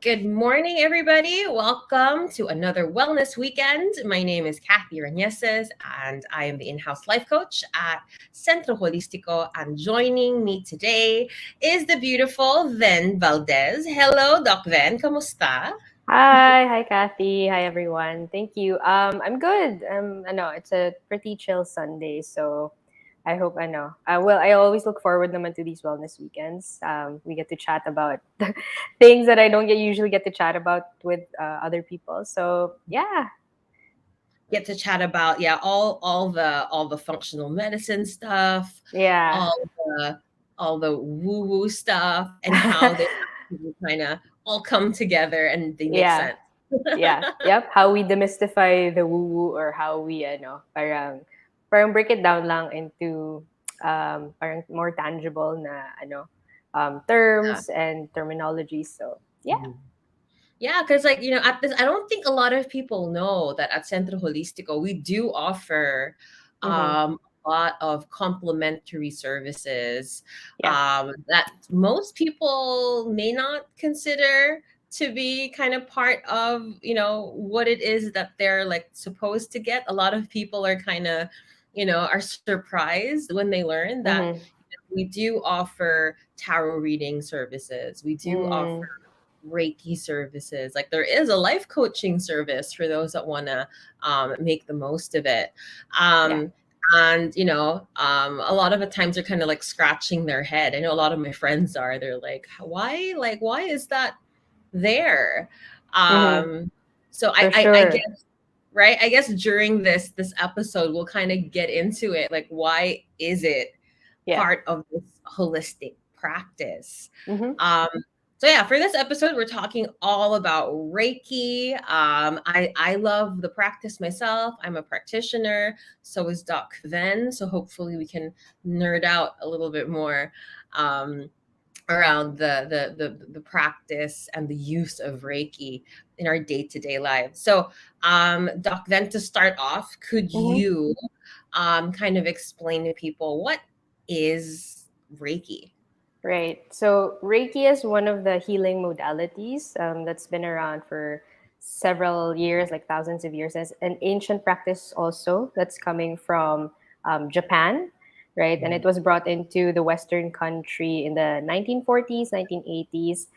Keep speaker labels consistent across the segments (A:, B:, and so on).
A: Good morning, everybody. Welcome to another wellness weekend. My name is Kathy Reneses, and I am the in-house life coach at Centro Holistico. And joining me today is the beautiful Ven Valdez. Hello, Doc Ven. Kamusta?
B: Hi, Kathy. Hi, everyone. Thank you. I'm good. I know it's a pretty chill Sunday, so I hope I know. I always look forward naman to these wellness weekends. We get to chat about things that I don't usually get to chat about with other people. So yeah,
A: Get to chat about all the functional medicine stuff,
B: yeah,
A: all the all the woo-woo stuff, and how they kind of all come together and they make
B: yeah,
A: sense.
B: yeah, yep. How we demystify the woo woo, or how we parang break it down lang into parang more tangible na terms and terminology. So yeah.
A: Yeah, because at this, I don't think a lot of people know that at Centro Holistico we do offer
B: Mm-hmm.
A: a lot of complementary services
B: Yeah.
A: that most people may not consider to be kind of part of what it is that they're like supposed to get. A lot of people are kind of are surprised when they learn that
B: Mm-hmm.
A: we do offer tarot reading services. We do offer
B: Mm.
A: Reiki services. Like there is a life coaching service for those that want to make the most of it.
B: Yeah.
A: And a lot of the times they're kind of like scratching their head. I know a lot of my friends are. They're like, why is that there?
B: Mm-hmm.
A: Um, so
B: For
A: I
B: sure.
A: guess right. I guess during this episode we'll kind of get into it. Like, why is it
B: Yeah.
A: part of this holistic practice?
B: Mm-hmm.
A: Um, so yeah, for this episode, we're talking all about Reiki. I love the practice myself. I'm a practitioner. So is Doc Ven. So hopefully we can nerd out a little bit more um, around the practice and the use of Reiki in our day to day lives. So Doc Ven, to start off, could
B: Mm-hmm.
A: you kind of explain to people what is Reiki?
B: Right. So Reiki is one of the healing modalities that's been around for several years, like thousands of years, as an ancient practice also that's coming from Japan, right? And it was brought into the Western country in the 1940s, 1980s.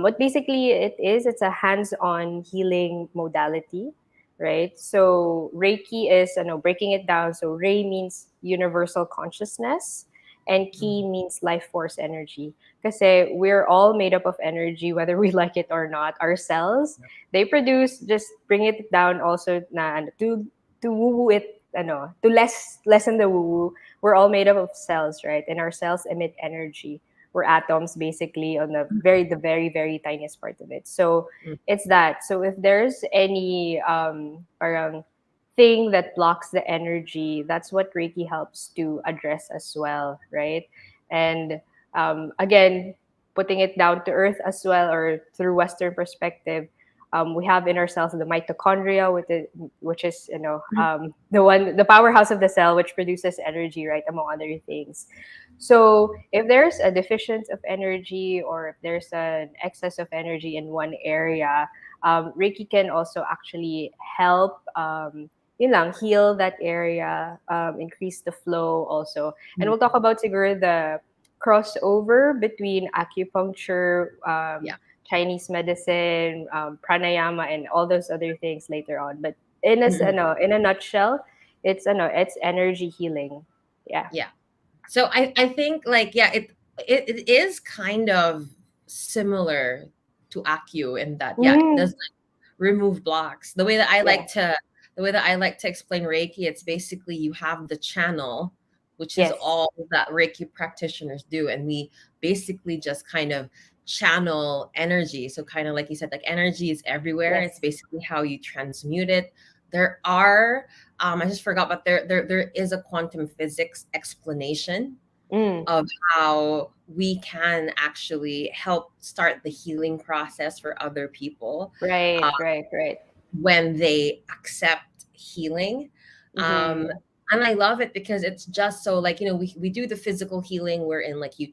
B: What basically it is, it's a hands-on healing modality, right? So Reiki is, breaking it down. So Rei means universal consciousness, and ki means life force energy. Kasi we're all made up of energy, whether we like it or not. Our cells, they produce, just bring it down also na to woo woo it, to lessen the woo woo. We're all made up of cells, right? And our cells emit energy. We're atoms basically on the very very tiniest part of it. So it's that. So if there's any parang thing that blocks the energy, that's what Reiki helps to address as well, right? And again, putting it down to earth as well, or through Western perspective, we have in ourselves the mitochondria, which is the powerhouse of the cell, which produces energy, right, among other things. So if there's a deficiency of energy, or if there's an excess of energy in one area, Reiki can also actually help yun lang, heal that area, increase the flow also. And we'll talk about siguro the crossover between acupuncture,
A: Yeah.
B: Chinese medicine, pranayama, and all those other things later on. But in a nutshell, it's energy healing. Yeah.
A: Yeah. So I think like yeah, it is kind of similar to Accu in that yeah, it
B: Mm-hmm.
A: does like remove blocks.
B: Yeah.
A: The way that I like to explain Reiki, it's basically you have the channel, which is
B: Yes.
A: all that Reiki practitioners do, and we basically just kind of channel energy. So kind of like you said, like energy is everywhere. It's
B: Yes.
A: basically how you transmute it. There are I just forgot, but there is a quantum physics explanation
B: Mm.
A: of how we can actually help start the healing process for other people
B: Right. Right. Right.
A: when they accept healing. Um,
B: Mm-hmm.
A: And I love it because it's just so, like, we do the physical healing wherein, like, you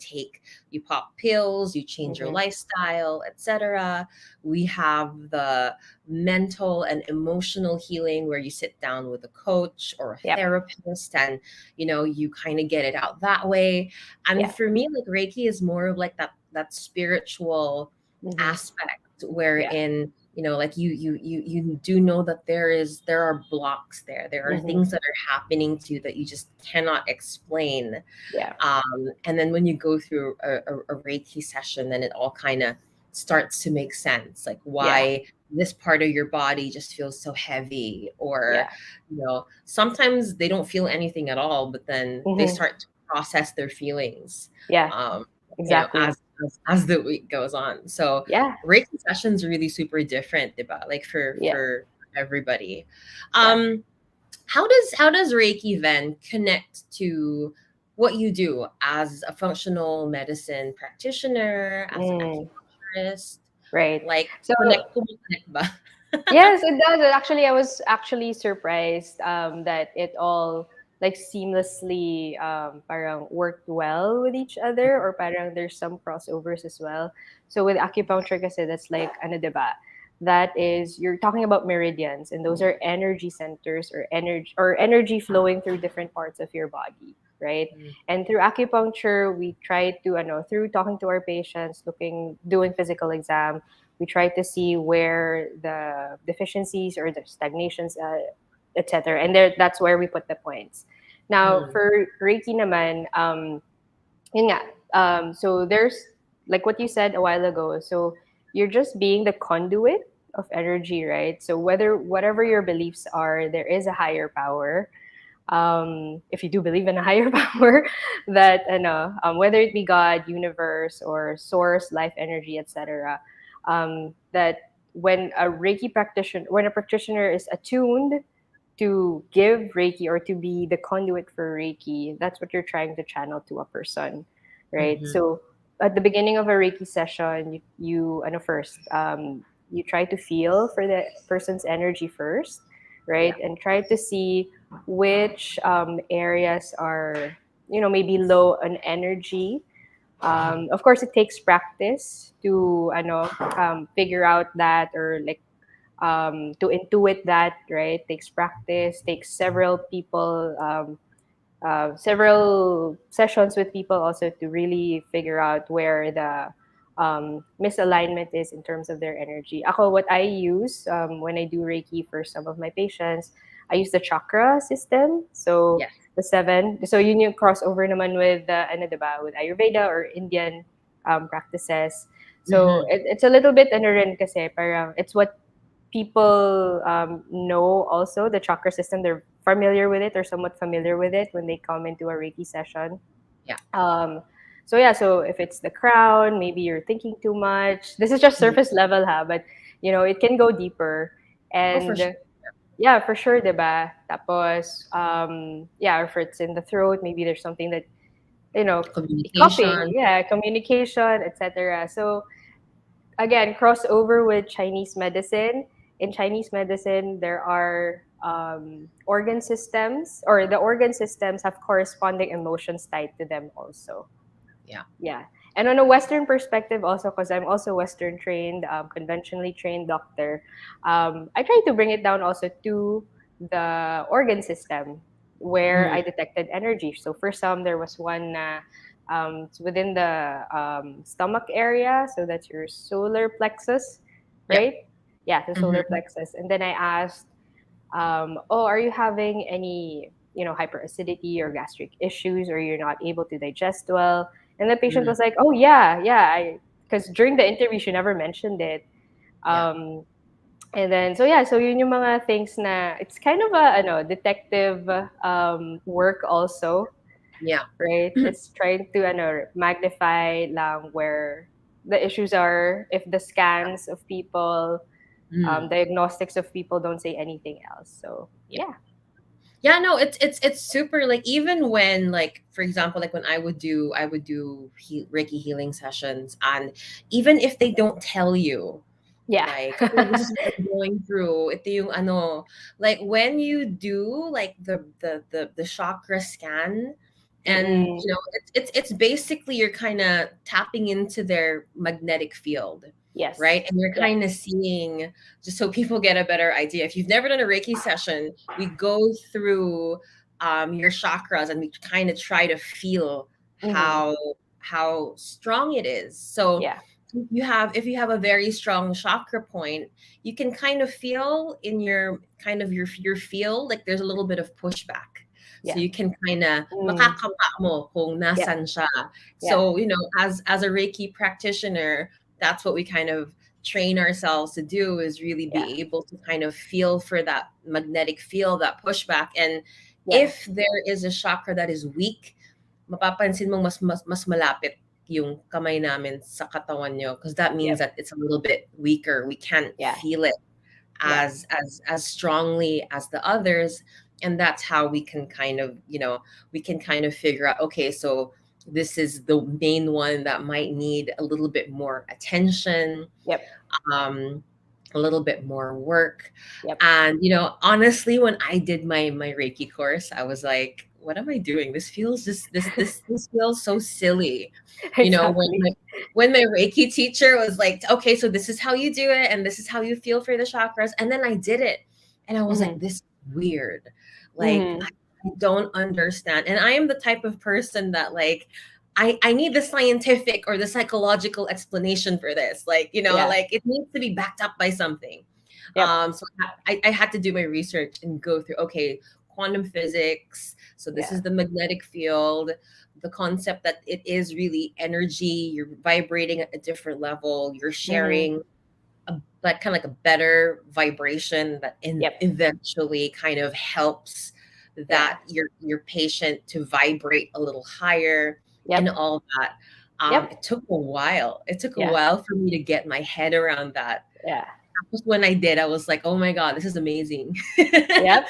A: pop pills, you change your
B: Mm-hmm.
A: lifestyle, etc. We have the mental and emotional healing where you sit down with a coach or a
B: Yep.
A: therapist, and you kind of get it out that way. And
B: Yeah.
A: for me, like, Reiki is more of like that spiritual
B: Mm-hmm.
A: aspect
B: Yeah.
A: wherein, like, you do know that there are blocks there are
B: Mm-hmm.
A: things that are happening to you that you just cannot explain.
B: Yeah.
A: And then when you go through a Reiki session, then it all kind of starts to make sense, like
B: Yeah.
A: why this part of your body just feels so heavy, or
B: Yeah.
A: sometimes they don't feel anything at all, but then they
B: Mm-hmm.
A: start to process their feelings,
B: Yeah.
A: um,
B: Exactly.
A: as the week goes on. So
B: Yeah.
A: Reiki sessions are really super different, diba? Like
B: Yeah.
A: for everybody.
B: Yeah.
A: Um, how does Reiki then connect to what you do as a functional medicine practitioner, as an
B: Mm,
A: acupuncturist?
B: right.
A: Like,
B: So
A: connect connect ba?
B: yes, it does. Actually, I was actually surprised that it all like seamlessly parang worked well with each other, or parang there's some crossovers as well. So with acupuncture kasi that's like ano, 'di ba? That is, you're talking about meridians, and those are energy centers, or energy flowing through different parts of your body, right?
A: Mm,
B: And through acupuncture, we try to through talking to our patients, doing physical exam, we try to see where the deficiencies or the stagnations, etc. And that's where we put the points. Now,
A: mm,
B: for Reiki naman, yun nga, so there's like what you said a while ago. So you're just being the conduit of energy, right? So whatever your beliefs are, there is a higher power. If you do believe in a higher power, that whether it be God, universe, or source, life energy, etc., that when a practitioner is attuned to give Reiki or to be the conduit for Reiki, that's what you're trying to channel to a person, right?
A: mhm,
B: So at the beginning of a Reiki session, first, you try to feel for the person's energy first, right?
A: yeah,
B: And try to see which areas are, maybe low on energy.
A: mhm,
B: Of course, it takes practice to figure out that, or like to intuit that, right? Takes practice, takes several sessions with people also to really figure out where the misalignment is in terms of their energy. Ako, what I use when I do Reiki for some of my patients, I use the chakra system. So
A: yes,
B: the seven. So yun yung crossover naman with diba, with Ayurveda or Indian practices. So
A: mhm,
B: it's a little bit rin kasi parang it's what people know also, the chakra system. They're familiar with it or somewhat familiar with it when they come into a Reiki session.
A: yeah,
B: Um, so yeah, so if it's the crown, maybe you're thinking too much. This is just
A: mhm.
B: surface level, but it can go deeper.
A: Oh, for sure.
B: And yeah, for sure, diba? Tapos, yeah, if it's in the throat, maybe there's something that, you know, coughing,
A: Communication.
B: yeah, communication, etc. So again, crossover with Chinese medicine. In Chinese medicine, there are organ systems, or the organ systems have corresponding emotions tied to them also.
A: Yeah.
B: Yeah. And on a Western perspective, also, because I'm also Western trained, conventionally trained doctor, I try to bring it down also to the organ system where
A: Mm,
B: I detected energy. So for some, there was one it's within the stomach area. So that's your solar plexus,
A: yep.
B: right? Yeah, the solar
A: Mhm,
B: plexus. And then I asked, oh, are you having any, hyperacidity or gastric issues, or you're not able to digest well? And the patient
A: mm,
B: was like, oh, yeah, yeah. Because during the interview, she never mentioned it.
A: yeah.
B: Um, and then, so yeah, so yun yung mga things na, it's kind of a, detective work also,
A: Yeah.
B: right? It's trying to, magnify lang where the issues are, if the scans of people,
A: Mm,
B: diagnostics of people don't say anything else. So,
A: yeah.
B: yeah.
A: Yeah, no, it's super, like, even when, like, for example, like when I would do Reiki healing sessions, and even if they don't tell you,
B: Yeah.
A: Like, oh, this is what I'm going through. Ito yung ano, like when you do like the chakra scan, and
B: Mm-mm.
A: it's basically you're kind of tapping into their magnetic field, right?
B: Yes.
A: And you're
B: Yeah.
A: kind of seeing, just so people get a better idea. If you've never done a Reiki session, we go through your chakras and we kind of try to feel
B: Mm-hmm.
A: how strong it is. So
B: Yeah.
A: if you have a very strong chakra point, you can kind of feel in your kind of your feel like there's a little bit of pushback. So
B: Yeah.
A: you can kind of
B: Mm.
A: makakapa mo kung
B: Yeah.
A: nasan siya.
B: Yeah.
A: So, as a Reiki practitioner, that's what we kind of train ourselves to do, is really
B: Yeah.
A: be able to kind of feel for that magnetic field, that pushback. And
B: Yeah.
A: if there is a chakra that is weak, mapapansin mong mas malapit yung kamay namin sa katawan nyo, because that means
B: Yep.
A: that it's a little bit weaker. We can't
B: Yeah.
A: feel it
B: Yeah.
A: as strongly as the others, and that's how we can kind of figure out, okay, so this is the main one that might need a little bit more attention,
B: Yep.
A: um, a little bit more work.
B: Yep.
A: And honestly, when I did my Reiki course, I was like, what am I doing? This feels just this feels so silly. When
B: Exactly.
A: my Reiki teacher was like, okay, so this is how you do it, and this is how you feel for the chakras. And then I did it, and I was like,
B: Mm-hmm.
A: this is weird. Like,
B: Mm-hmm.
A: I don't understand. And I am the type of person that, like, I need the scientific or the psychological explanation for this. Like,
B: Yeah.
A: like it needs to be backed up by something.
B: Yep.
A: So I had to do my research and go through, okay, quantum physics. So this
B: Yeah.
A: is the magnetic field, the concept that it is really energy. You're vibrating at a different level. You're
B: Mm-hmm.
A: sharing like kind of like a better vibration that
B: Yep.
A: eventually kind of helps
B: Yeah.
A: that your patient to vibrate a little higher and
B: Yep.
A: all that.
B: Yep.
A: It took a while. It took a
B: Yeah.
A: while for me to get my head around that.
B: Yeah.
A: When I did, I was like, oh my God, this is amazing.
B: Yep.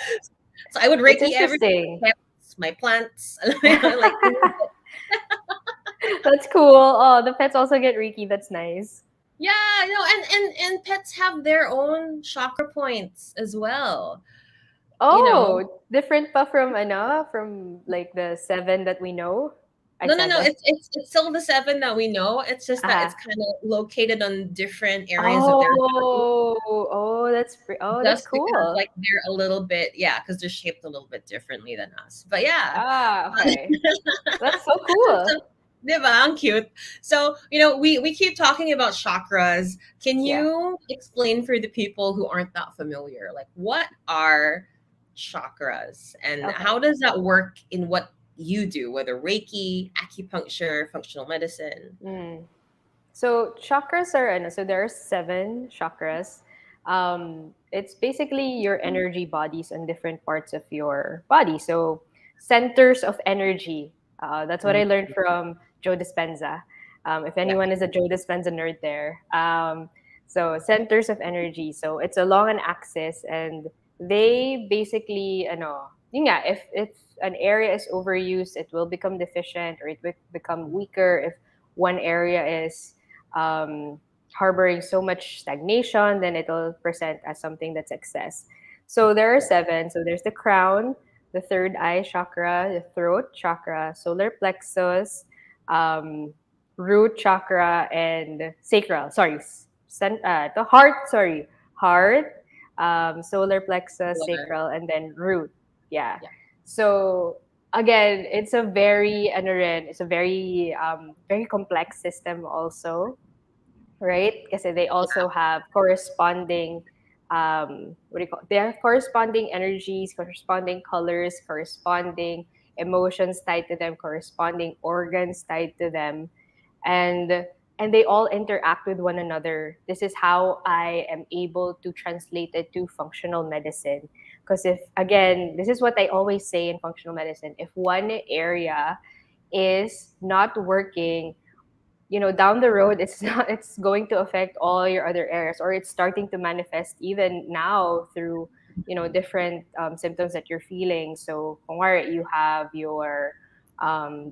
A: So I would
B: It's
A: Reiki every
B: interesting.
A: pets, my plants, like,
B: That's cool. Oh, the pets also get Reiki. That's nice.
A: yeah, and pets have their own chakra points as well. You know,
B: Oh, different pa from from like the seven that we know. I
A: no,
B: seven.
A: it's still the seven that we know. It's just that it's
B: Ah.
A: kind of located on different areas of their body,
B: Oh, that's
A: just because
B: cool.
A: like they're a little bit, yeah, because they're shaped a little bit differently than us. But yeah.
B: Ah, okay. That's so cool.
A: So, diba? Ang cute. So, we keep talking about chakras. Can
B: Yeah.
A: you explain for the people who aren't that familiar, like what are chakras and
B: Okay.
A: how does that work in what you do, whether Reiki, acupuncture, functional medicine?
B: Mm. So chakras are so there are seven chakras. It's basically your energy bodies on different parts of your body. So centers of energy. That's what I
A: Mhm.
B: learned from Joe Dispenza. If
A: Yeah.
B: anyone is a Joe Dispenza nerd there. So centers of energy. So it's along an axis, and they basically, yun nga, if an area is overused, it will become deficient or it will become weaker. If one area is harboring so much stagnation, then it'll present as something that's excess. So there are
A: Yeah.
B: seven. So there's the crown, the third eye chakra, the throat chakra, solar plexus, um, root chakra, and sacral. Sorry, the heart. Sorry, heart, solar plexus,
A: Similar.
B: sacral, and then root. Yeah.
A: Yeah.
B: So again, it's a very complex system also, right? Because they also have corresponding what do you call it? They have corresponding energies, corresponding colors, corresponding emotions tied to them, corresponding organs tied to them, and they all interact with one another. This is how I am able to translate it to functional medicine. Because if again, this is what I always say in functional medicine: if one area is not working, down the road, it's not it's going to affect all your other areas, or it's starting to manifest even now through different symptoms that you're feeling. So kunwari, you have your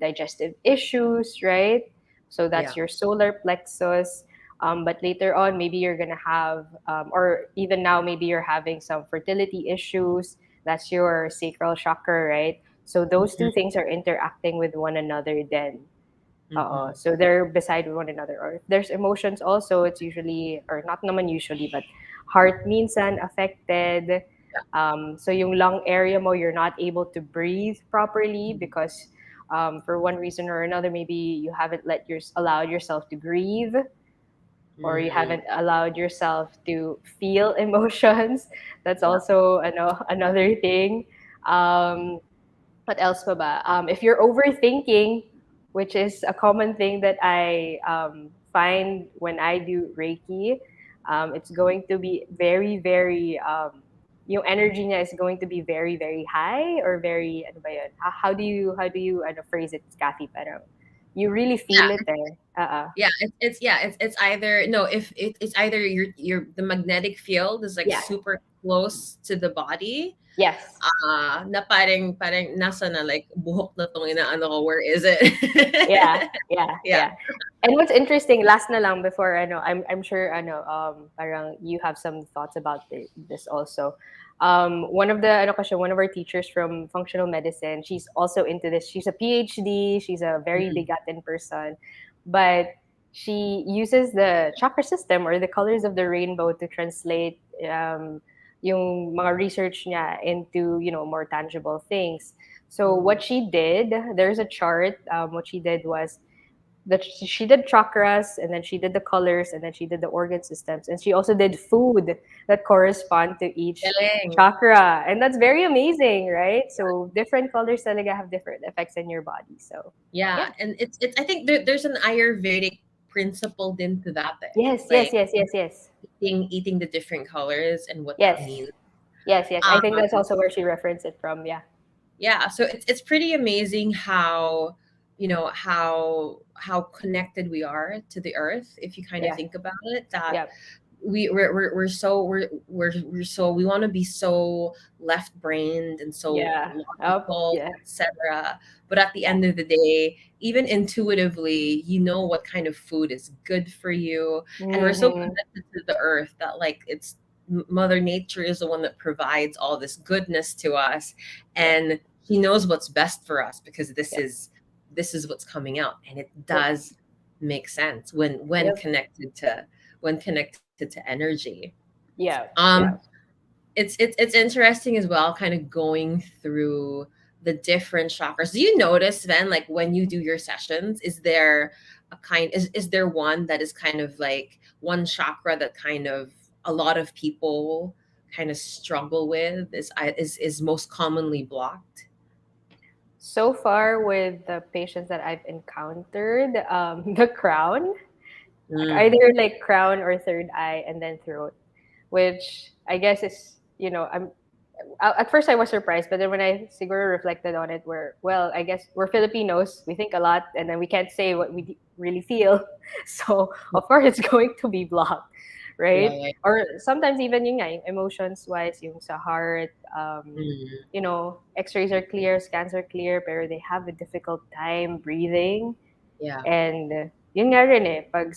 B: digestive issues, right? So
A: Yeah.
B: that's your solar plexus. But later on, maybe you're gonna have, or even now, maybe you're having some fertility issues. That's your sacral chakra, right? So those two things are interacting with one another then.
A: Mm-hmm.
B: So they're beside one another. Or if there's emotions also, it's usually, or not naman usually, but heart minsan affected. So yung lung area mo, you're not able to breathe properly because for one reason or another, maybe you haven't allowed yourself to breathe, or you
A: Mm-hmm.
B: haven't allowed yourself to feel emotions. That's
A: Yeah.
B: also another thing. Um, what else pa ba? If you're overthinking, which is a common thing that I find when I do Reiki, it's going to be very, very, yung energy niya is going to be very, very high or very, ano ba yun? How do you phrase it, Kathy? Parang, you really feel it there.
A: Yeah, it's either no, if it's either your the magnetic field is like
B: Yeah.
A: super close to the body,
B: Yes.
A: na parang nasa na like buhok na tong inaano ko, where is it?
B: Yeah, yeah,
A: Yeah.
B: yeah. And what's interesting, last na lang before I'm sure parang you have some thoughts about this also. One of the one of our teachers from functional medicine, she's also into this. She's a PhD, she's a very
A: Mhm.
B: bigatin person, but she uses the chakra system or the colors of the rainbow to translate yung mga research niya into, more tangible things. So
A: Mhm.
B: what she did, there's a chart. What she did was that she did chakras, and then she did the colors, and then she did the organ systems, and she also did food that correspond to each
A: Galing.
B: chakra, and that's very amazing, right? So different colors talaga have different effects in your body. So
A: Yeah,
B: yeah,
A: and it's I think there's an Ayurvedic principle din to that, eh.
B: yes, yes,
A: Like
B: yes, yes, yes,
A: eating the different colors and what that
B: yes,
A: means.
B: yes, yes. I think
A: Um,
B: that's also where she referenced it from. Yeah,
A: yeah, so it's pretty amazing how how connected we are to the earth if you kind of
B: yeah,
A: think about it, that
B: yeah,
A: we're so we want to be so left brained and so
B: yeah. Oh,
A: logical,
B: yeah,
A: etc. But at the
B: yeah,
A: end of the day, even intuitively, you know what kind of food is good for you. And we're so
B: mm-hmm.
A: connected to the earth that like it's mother nature is the one that provides all this goodness to us,
B: Yep,
A: and she knows what's best for us because
B: yep,
A: this is what's coming out, and it
B: yep,
A: does make sense when
B: yep,
A: connected to energy.
B: yeah,
A: Um,
B: yeah.
A: it's interesting as well, kind of going through the different chakras. Do you notice then, like when you do your sessions, is there is there one that is kind of like one chakra that kind of a lot of people kind of struggle with, is most commonly blocked?
B: So far, with the patients that I've encountered, the crown,
A: Mm.
B: either like crown or third eye, and then throat, which I guess is, at first I was surprised, but then when I siguro reflected on it, well, I guess we're Filipinos, we think a lot, and then we can't say what we really feel, so of course it's going to be blocked,
A: Yeah,
B: right?
A: yeah.
B: Or sometimes even yung, nga, yung emotions wise, yung sa heart,
A: Mm.
B: X-rays are clear, scans are clear, pero they have a difficult time breathing.
A: Yeah.
B: And yun nga rin pag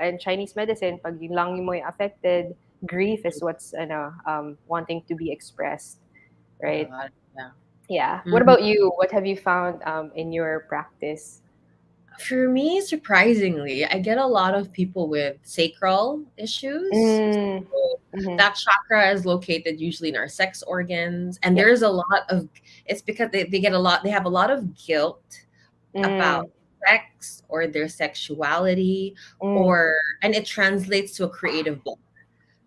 B: in Chinese medicine, pag yung lung mo yung affected, grief is what's wanting to be expressed, right?
A: God, yeah.
B: Yeah. What
A: Mhm.
B: about you? What have you found in your practice?
A: For me, surprisingly, I get a lot of people with sacral issues.
B: Mm,
A: So
B: mm-hmm.
A: that chakra is located usually in our sex organs. And
B: Yep.
A: there's a lot of, it's because they get a lot, they have a lot of guilt about
B: Mm,
A: sex or their sexuality,
B: mm.
A: or, and it translates to a creative block.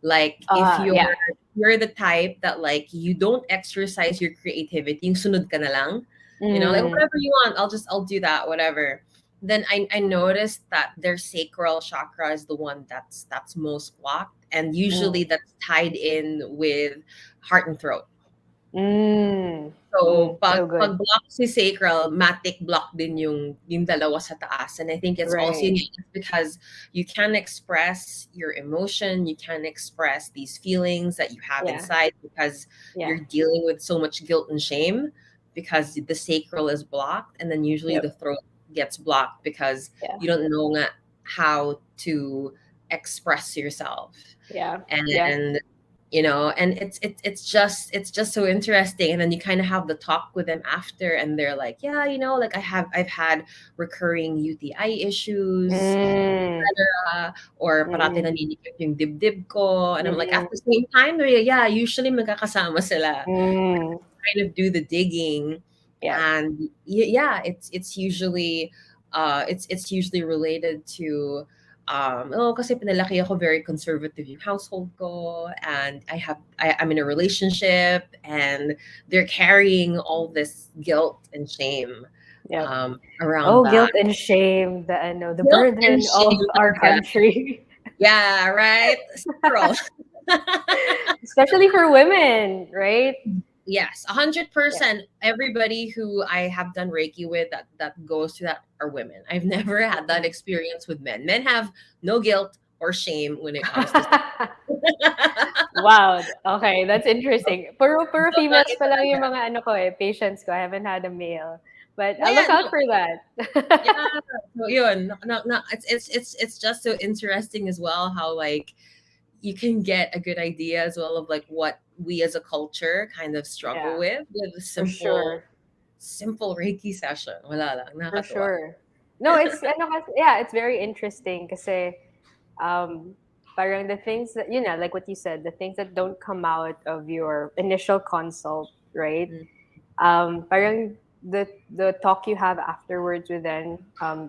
A: Like if
B: Yeah.
A: you're the type that like you don't exercise your creativity, yung sunod ka na lang, like
B: Mm,
A: whatever you want, I'll do that, whatever. Then I noticed that their sacral chakra is the one that's most blocked, and
B: mm,
A: usually that's tied in with heart and throat.
B: mm,
A: So,
B: so
A: pag
B: good.
A: block si sacral, matic block din yung dalawa sa taas. And I think it's also
B: Right.
A: because you can express your emotion, you can express these feelings that you have
B: Yeah.
A: inside because
B: Yeah.
A: you're dealing with so much guilt and shame, because the sacral is blocked, and then usually
B: Yep.
A: the throat gets blocked because
B: Yeah.
A: you don't know nga how to express yourself.
B: Yeah. Yeah.
A: And and it's just so interesting. And then you kind of have the talk with them after, and they're like, yeah, like I've had recurring UTI issues,
B: Mm.
A: or parati
B: Mm.
A: naninikip yung dibdib ko. And I'm like, at
B: Mm.
A: the same time, yeah, usually magkakasama sila,
B: Mm.
A: kind of do the digging.
B: Yeah.
A: And yeah, it's usually related to oh, kasi pinalaki ako very conservative yung household ko, and I'm in a relationship, and they're carrying all this guilt and shame
B: Yeah.
A: around
B: Oh,
A: that.
B: guilt and shame, the
A: Guilt and
B: burden of
A: shame
B: our
A: talaga.
B: country,
A: Yeah, right. Several.
B: especially for women, right?
A: Yes,
B: Yeah.
A: 100%. Everybody who I have done Reiki with that goes to that are women. I've never had that
B: Mhm.
A: experience with men. Men have no guilt or shame when it comes to
B: Wow. Okay, that's interesting. Puro females
A: babae
B: pa lang
A: talaga.
B: yung mga ano ko patients ko. I haven't had a male. But I'll
A: Yeah,
B: look out
A: no,
B: for that.
A: yeah. So yun, no, no, it's just so interesting as well how like you can get a good idea as well of like what we as a culture kind of struggle
B: Yeah,
A: with a
B: for
A: simple
B: sure.
A: simple Reiki session. Wala lang,
B: For
A: nakakatuwa.
B: sure. No, it's ano kasi, yeah, it's very interesting kasi um parang the things that like what you said, the things that don't come out of your initial consult, right?
A: Mm.
B: Parang the talk you have afterwards with them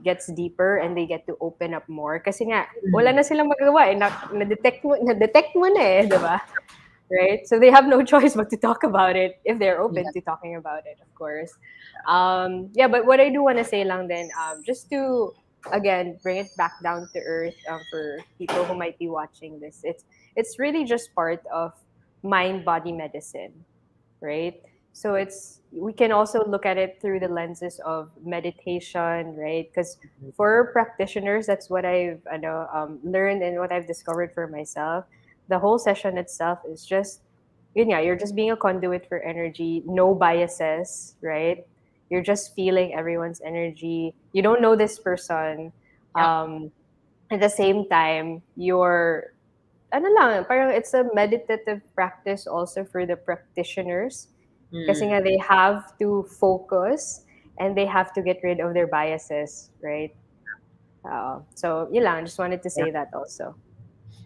B: gets deeper and they get to open up more kasi nga wala
A: Mm.
B: na silang magagawa na-detect mo na eh, 'di ba? Right? So they have no choice but to talk about it if they're
A: Yeah.
B: open to talking about it, of course. Yeah, but what I do want to say lang then, just to again bring it back down to earth for people who might be watching this, it's really just part of mind body medicine, right? So it's we can also look at it through the lenses of meditation, right? Because for practitioners, that's what I've learned and what I've discovered for myself. The whole session itself is just, yeah, you're just being a conduit for energy, no biases, right? You're just feeling everyone's energy. You don't know this person.
A: Yep.
B: At the same time, you're ano lang, parang it's a meditative practice also for the practitioners. Kasi nga
A: Mm.
B: they have to focus and they have to get rid of their biases, right? So, yun lang. Just wanted to
A: Yeah.
B: say that also.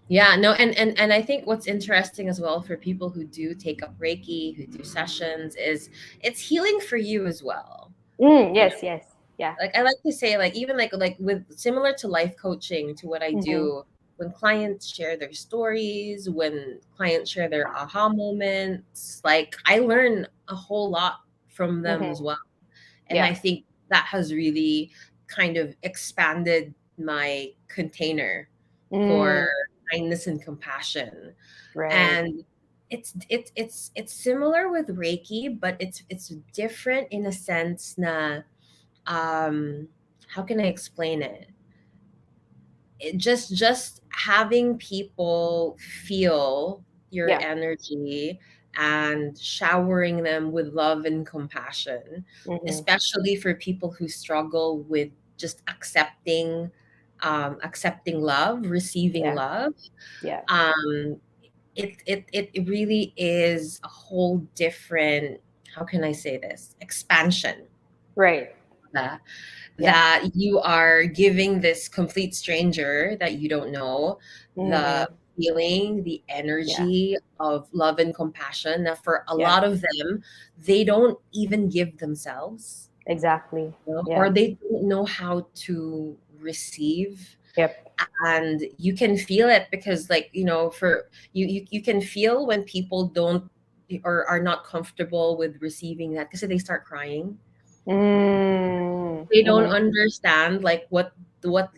A: Yeah, no, and I think what's interesting as well for people who do take up Reiki, who do sessions, is it's healing for you as well. You know,
B: Yes, yes. Yeah.
A: like I like to say, like even like with similar to life coaching, to what I
B: Mm-hmm.
A: do when clients share their stories, when clients share their aha moments, like I learn a whole lot from them as
B: Mm-hmm.
A: well. And
B: Yeah.
A: I think that has really kind of expanded my container for
B: Mm,
A: kindness and compassion.
B: right.
A: And it's similar with Reiki, but it's different in a sense na um how can I explain it? Just having people feel your
B: Yeah.
A: energy and showering them with love and compassion,
B: Mm-hmm.
A: especially for people who struggle with just accepting love, receiving
B: Yeah.
A: love.
B: Yeah.
A: um it really is a whole different, how can I say this, expansion,
B: Right.
A: that
B: Yeah.
A: that you are giving this complete stranger that you don't know the
B: Mm-hmm.
A: feeling, the
B: Yeah.
A: energy of love and compassion that for a
B: Yeah.
A: lot of them they don't even give themselves,
B: Exactly.
A: or
B: Yeah.
A: they don't know how to receive.
B: Yep.
A: And you can feel it because like for you can feel when people don't or are not comfortable with receiving that because they start crying.
B: Mm.
A: They don't
B: Mm-hmm.
A: understand like what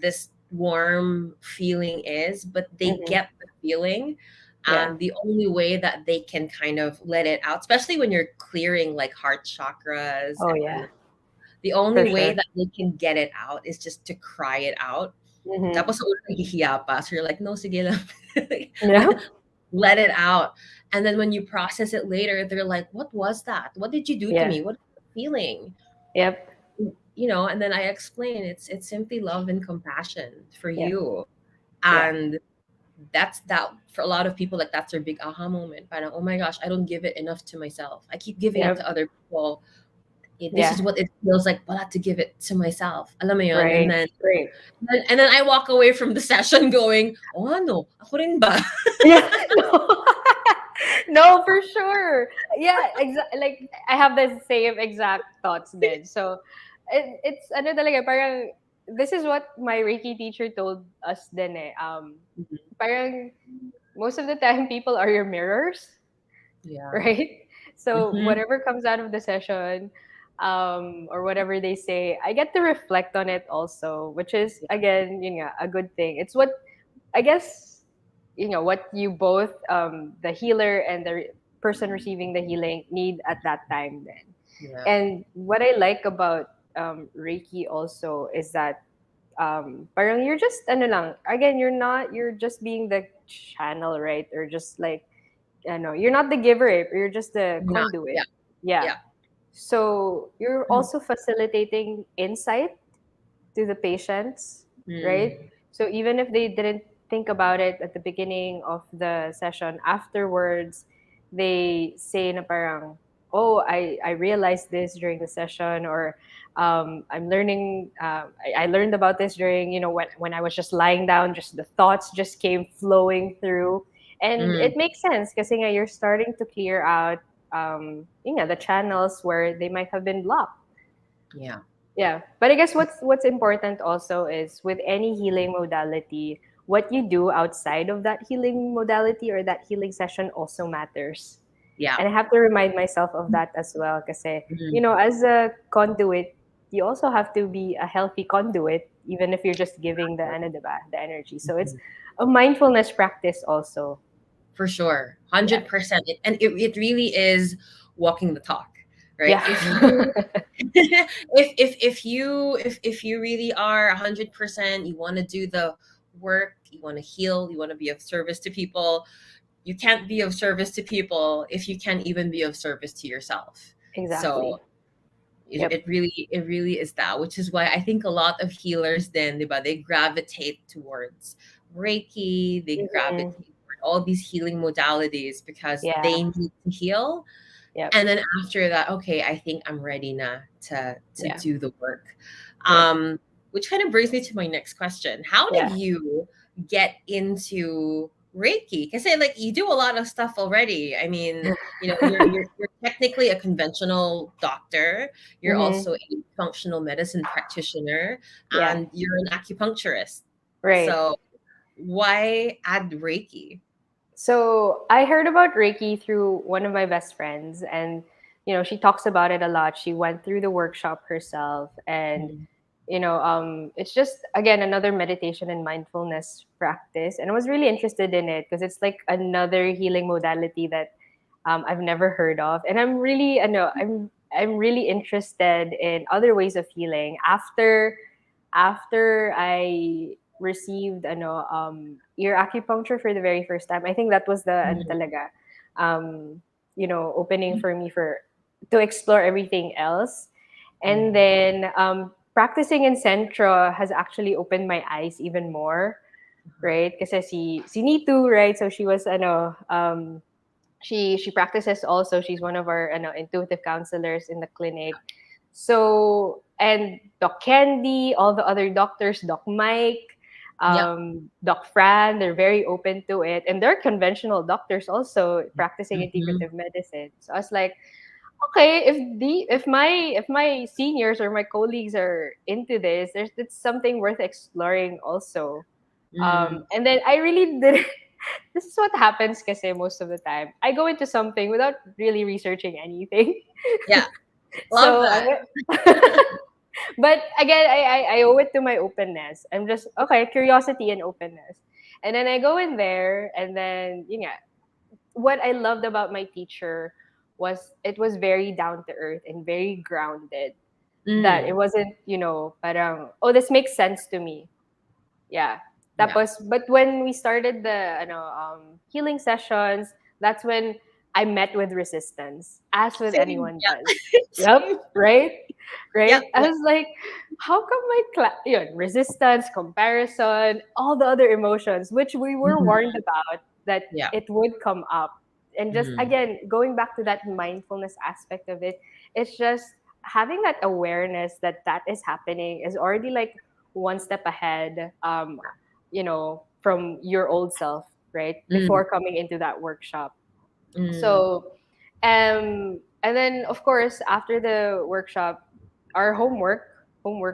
A: this warm feeling is, but they
B: Mm-hmm.
A: get the feeling.
B: Yeah.
A: And the only way that they can kind of let it out, especially when you're clearing like heart chakras,
B: Oh
A: and
B: yeah.
A: the only
B: For
A: way
B: sure.
A: that they can get it out is just to cry it out.
B: Mm-hmm.
A: Tapos sa una nahihiya pa. So you're like, no, sige lang.
B: Yeah.
A: Let it out. And then when you process it later, they're like, what was that? What did you do to
B: Yeah.
A: me? What was the feeling?
B: Yep.
A: And then I explain it's simply love and compassion for
B: Yep.
A: you.
B: Yeah.
A: And that's that for a lot of people, like that's their big aha moment. But oh my gosh, I don't give it enough to myself. I keep giving it
B: Yep.
A: to other people. This is
B: Yeah.
A: what it feels like pala to give it to myself. Alam mo yun? And
B: Right.
A: then
B: Right.
A: I walk away from the session going, oh ano, ako rin ba?
B: Yeah. No. No, for sure. Yeah, like I have the same exact thoughts then. So it's ano talaga parang this is what my Reiki teacher told us then eh. Parang most of the time people are your mirrors,
A: Yeah.
B: right? So
A: Mm-hmm.
B: whatever comes out of the session, or whatever they say, I get to reflect on it also, which is again, a good thing. It's what I guess what you both, the healer and the person receiving the healing, need at that time then.
A: Yeah.
B: And what I like about Reiki also is that parang you're just ano lang, again, you're just being the channel, right? Or just like you're not the giver, you're just the
A: Not, yeah.
B: conduit. Yeah.
A: Yeah.
B: So you're also facilitating insight to the patients, right?
A: Mm.
B: So even if they didn't think about it at the beginning of the session, afterwards they say na parang, oh, I realized this during the session, or I'm learning. I learned about this during when I was just lying down, just the thoughts just came flowing through, and
A: Mm.
B: it makes sense because you're starting to clear out the channels where they might have been blocked.
A: Yeah.
B: Yeah, but I guess what's important also is with any healing modality, what you do outside of that healing modality or that healing session also matters.
A: Yeah.
B: And I have to remind myself of that as well because
A: Mm.
B: as a conduit, you also have to be a healthy conduit even if you're just giving the ano, diba, the energy. So it's a mindfulness practice also.
A: For sure.
B: Yeah.
A: 100%. It really is walking the talk, right?
B: Yeah.
A: If you if you really are 100%, you want to do the work, you want to heal, you want to be of service to people, you can't be of service to people if you can't even be of service to yourself. So
B: Exactly. Yep.
A: it really is that, which is why I think a lot of healers then, diba, they gravitate towards Reiki, they gravitate
B: Mhm.
A: toward all these healing modalities because
B: Yeah.
A: they need to heal.
B: Yep.
A: And then after that, okay, I think I'm ready now to
B: Yeah.
A: do the work.
B: Yep.
A: Which kind of brings me to my next question. How did
B: Yeah.
A: you get into Reiki? Because like you do a lot of stuff already. I mean, you're technically a conventional doctor. You're
B: Mm-hmm.
A: also a functional medicine practitioner,
B: Yeah.
A: and you're an acupuncturist.
B: Right.
A: So why add Reiki?
B: So I heard about Reiki through one of my best friends, and she talks about it a lot. She went through the workshop herself, and
A: Mm,
B: it's just again another meditation and mindfulness practice, and I was really interested in it because it's like another healing modality that I've never heard of, and I'm really I know I'm really interested in other ways of healing after I received ear acupuncture for the very first time. I think that was the ano
A: mm,
B: talaga opening for me for to explore everything else. And
A: mm,
B: then practicing in Centro has actually opened my eyes even more, right? Kasi si Nitu, right? So she was she practices also. She's one of our intuitive counselors in the clinic. So and Doc Candy, all the other doctors, Doc Mike,
A: yep.
B: Doc Fran, they're very open to it, and they're conventional doctors also practicing
A: Mhm.
B: integrative medicine. So I was like, okay, if my seniors or my colleagues are into this, there's it's something worth exploring also.
A: Mm.
B: And then I really did. This is what happens kasi most of the time. I go into something without really researching anything.
A: Yeah, love
B: So I
A: that.
B: went, but again, I owe it to my openness. I'm just okay, curiosity and openness. And then I go in there, and then what I loved about my teacher was it was very down to earth and very grounded. That it
A: Mm.
B: wasn't, parang, oh, this makes sense to me. Yeah.
A: Yeah.
B: Tapos, but when we started the healing sessions, that's when I met with resistance, as with
A: Same.
B: anyone
A: Yeah.
B: does. Yep,
A: Same.
B: right? right?
A: Yep.
B: I
A: Yep.
B: was like, how come resistance, comparison, all the other emotions, which we were
A: Mhm.
B: warned about that
A: Yeah.
B: it would come up. And just
A: Mhm.
B: again, going back to that mindfulness aspect of it, it's just having that awareness that that is happening is already like one step ahead, from your old self, right?
A: Mm.
B: Before coming into that workshop.
A: Mm.
B: So, and then of course after the workshop, our homework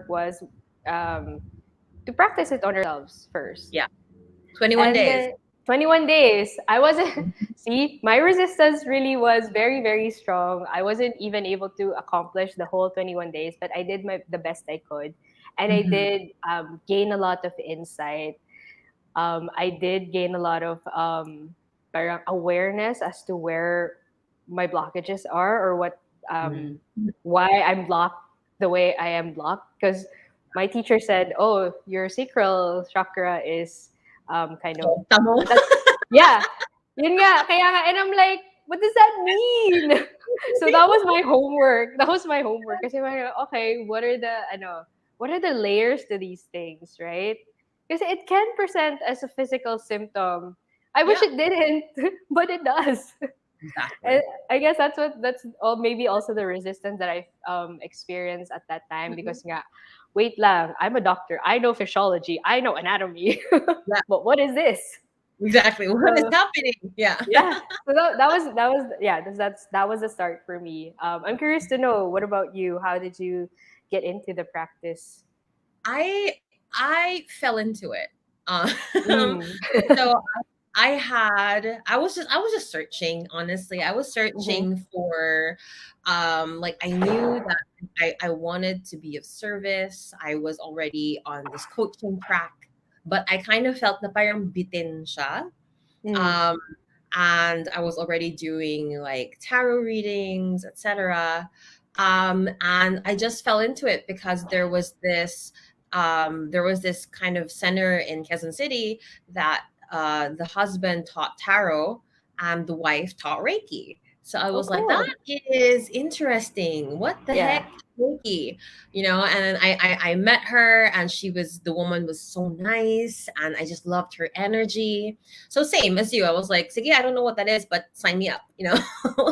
B: was um, to practice it on ourselves first.
A: Yeah. 21
B: And
A: days.
B: then 21 days, I wasn't,
A: Mhm.
B: see, my resistance really was very, very strong. I wasn't even able to accomplish the whole 21 days, but I did the best I could. And I
A: Mhm.
B: did gain a lot of insight. I did gain a lot of parang awareness as to where my blockages are, or
A: Mm.
B: why I'm blocked the way I am blocked. Because my teacher said, "Oh, your sacral chakra is kind of
A: Tamo.
B: that's yeah, yun nga, kaya nga, and I'm like, what does that mean?" So that was my homework. That was my homework. Kasi parang, okay, what are the layers to these things, right? Because it can present as a physical symptom. I wish
A: Yeah.
B: it didn't, but it does. And
A: Exactly.
B: I guess that's all, maybe also the resistance that I experienced at that time,
A: Mhm.
B: because nga, wait lang, I'm a doctor. I know physiology. I know anatomy.
A: Yeah.
B: But what is this?
A: Exactly. What is
B: So
A: happening? Yeah.
B: yeah. So that was yeah, that was the start for me. I'm curious to know, what about you? How did you get into the practice?
A: I fell into it. Um,
B: Mm.
A: so I was just searching, honestly. I was
B: Mm-hmm.
A: searching for like I knew that I wanted to be of service. I was already on this coaching track, but I kind of felt na parang bitin siya.
B: Mm.
A: Um, and I was already doing like tarot readings, etc. And I just fell into it because there was this kind of center in Quezon City that the husband taught tarot and the wife taught Reiki. So I
B: Oh,
A: was like, that
B: cool.
A: is interesting. What the
B: Yeah.
A: heck, Reiki? And then I met her, and the woman was so nice, and I just loved her energy. So same as you, I was like, sige, I don't know what that is, but sign me up.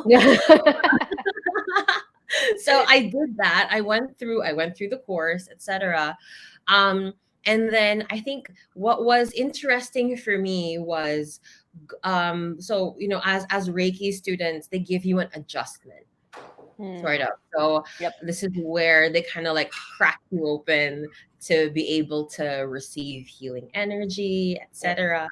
B: Yeah.
A: So I did that. I went through the course, etc. Um, and then I think what was interesting for me was, so as Reiki students, they give you an adjustment,
B: Mm.
A: sort of. So
B: Yep.
A: this is where they kind of like crack you open to be able to receive healing energy,
B: Yep.
A: etc.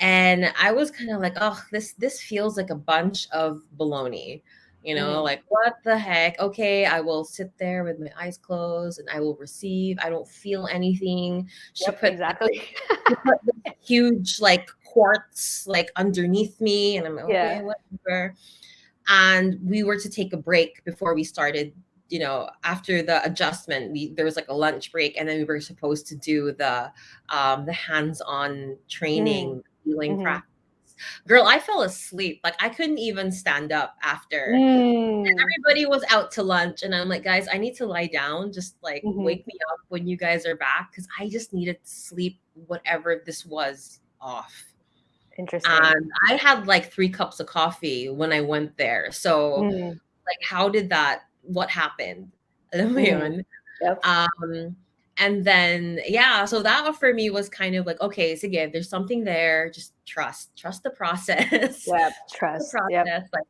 A: And I was kind of like, oh, this feels like a bunch of baloney.
B: Mm.
A: Like, what the heck? Okay, I will sit there with my eyes closed and I will receive. I don't feel anything. She
B: Yep.
A: put
B: Exactly.
A: this huge like quartz like underneath me, and I'm like,
B: Yeah.
A: okay, whatever. And we were to take a break before we started. After the adjustment, there was like a lunch break, and then we were supposed to do the hands-on
B: Mm.
A: training healing
B: Mm-hmm.
A: practice. Girl, I fell asleep. Like I couldn't even stand up after.
B: Mm.
A: Everybody was out to lunch, and I'm like, guys, I need to lie down. Just like
B: Mm-hmm.
A: wake me up when you guys are back, because I just needed to sleep whatever this was off.
B: Interesting.
A: And I had like 3 cups of coffee when I went there. So
B: Mm.
A: like, what happened? Alam mo
B: Mm.
A: yun?
B: Yep.
A: Um, and then, yeah, so that for me was kind of like, okay, so again, there's something there. Just trust the process.
B: Yep.
A: Trust the
B: Trust. Yep.
A: process. Like,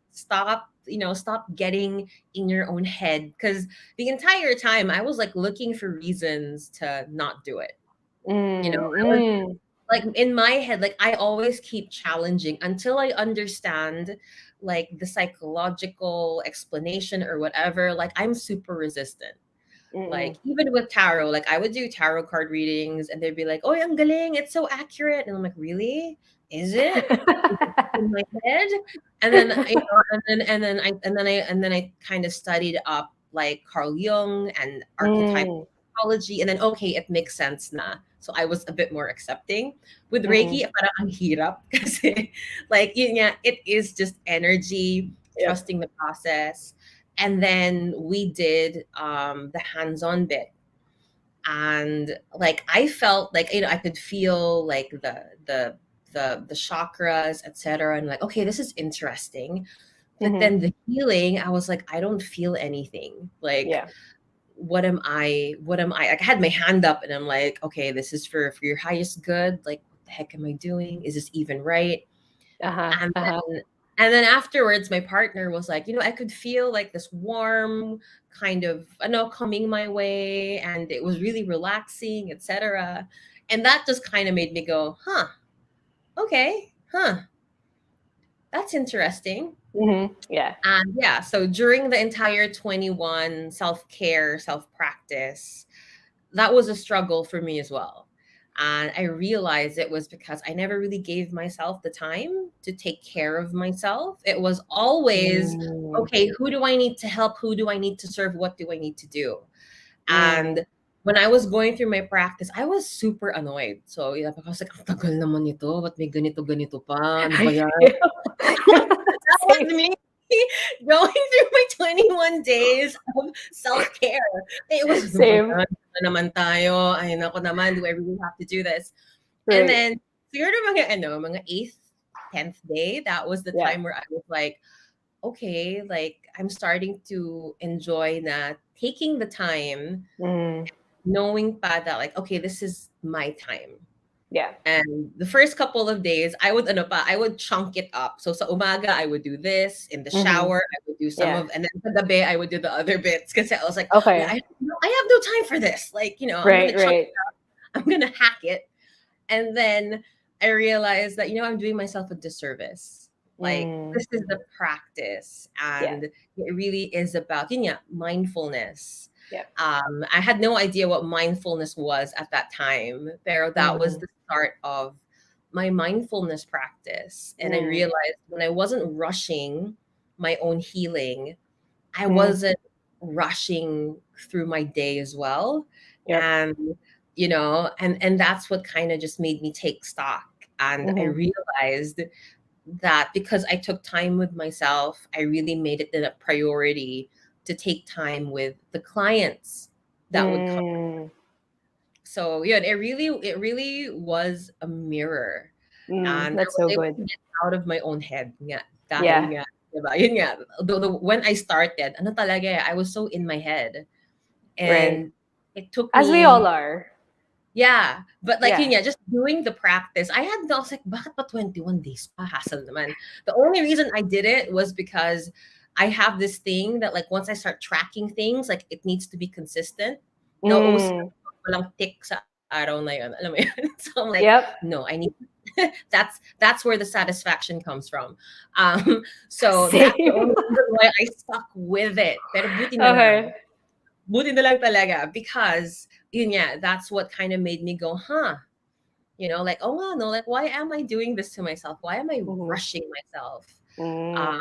A: stop getting in your own head. Because the entire time I was like looking for reasons to not do it.
B: Mm.
A: I was
B: Mm.
A: like in my head, like I always keep challenging until I understand like the psychological explanation or whatever. Like I'm super resistant.
B: Mm.
A: Like even with tarot, like I would do tarot card readings and they'd be like, "Oh, ang galing, it's so accurate." And I'm like, "Really? Is it? Is it in my head?" And then and then I kind of studied up like Carl Jung and archetypal
B: Mm.
A: psychology, and then okay, it makes sense na. So I was a bit more accepting. With
B: Mm.
A: Reiki, parang ang hirap kasi like yun nga, it is just energy,
B: Yep.
A: trusting the process. And then we did the hands-on bit, and like I felt like, I could feel like the chakras, etc., and like, okay, this is interesting. But
B: Mm-hmm.
A: then the healing, I was like, I don't feel anything. Like,
B: Yeah.
A: what am I, like, I had my hand up and I'm like, okay, this is for your highest good. Like, what the heck am I doing? Is this even right?
B: Uh-huh.
A: And
B: Uh-huh.
A: then afterwards, my partner was like, I could feel like this warm kind of, I know, coming my way, and it was really relaxing, etc. And that just kind of made me go, huh, okay, huh, that's interesting.
B: Mm-hmm. Yeah.
A: And yeah, so during the entire 21 self-care, self-practice, that was a struggle for me as well. And I realized it was because I never really gave myself the time to take care of myself. It was always,
B: Mm.
A: okay, who do I need to help? Who do I need to serve? What do I need to do?
B: Mm.
A: And when I was going through my practice, I was super annoyed. So, yeah, I was like, ang tagal naman nito. Ba't may ganito-ganito pa? Ano ba
B: I
A: yan?
B: feel.
A: That
B: Same.
A: was me going through my 21 days of self-care. It was, ano ba
B: Same.
A: yan? Ano naman tayo? Ay, nako naman, do I really have to do this? And
B: Right.
A: then, siguro mga 8th, 10th day, that was the
B: Yeah.
A: time where I was like, okay, like, I'm starting to enjoy na taking the time,
B: Mm.
A: knowing pa that, like, okay, this is my time.
B: Yeah.
A: And the first couple of days, I would chunk it up. So sa umaga, I would do this. In the
B: Mm-hmm.
A: shower, I would do some
B: Yeah.
A: of, and then sa gabi, I would do the other bits. Because I was like,
B: Okay.
A: I have no time for this. Like, I'm
B: Right.
A: gonna chunk
B: Right.
A: it up. I'm gonna hack it. And then I realized that, I'm doing myself a disservice. Like,
B: Mm.
A: this is the practice,
B: Yeah.
A: and it really is about, mindfulness.
B: Yeah.
A: I had no idea what mindfulness was at that time, pero that was
B: Mm.
A: the start of my mindfulness practice. And I
B: Mm.
A: realized when I wasn't rushing my own healing, I
B: Mm.
A: wasn't rushing through my day as well.
B: Yep.
A: And, and that's what kind of just made me take stock. And I
B: Mm-hmm.
A: realized that because I took time with myself, I really made it a priority to take time with the clients that would come.
B: Mm.
A: So yeah, it really was a mirror.
B: Mm.
A: And I
B: That's
A: was
B: so
A: able
B: good.
A: to get out of my own head nga, dahil
B: Yeah.
A: nga, diba? Yun nga, when I started, ano talaga I was so in my head.
B: Right.
A: And it took
B: As we all
A: me,
B: are.
A: yeah, but like
B: Yeah.
A: yun nga, just doing the practice. I was like, bakit pa 21 days pa? Hassle naman. The only reason I did it was because I have this thing that, like, once I start tracking things, like, it needs to be consistent. Nauus
B: Mm.
A: walang tick sa araw na yun. Alam mo yun? So I'm like,
B: Yep.
A: no, I need that's where the satisfaction comes from. So that's the
B: Same.
A: only reason why I stuck with it. Pero buti na lang.
B: Okay.
A: Buti na lang talaga, because yun nga, that's what kind of made me go, huh? Like, oh wow, no, like, why am I doing this to myself? Why am I
B: Mm-hmm.
A: rushing myself? Uh,
B: Mm.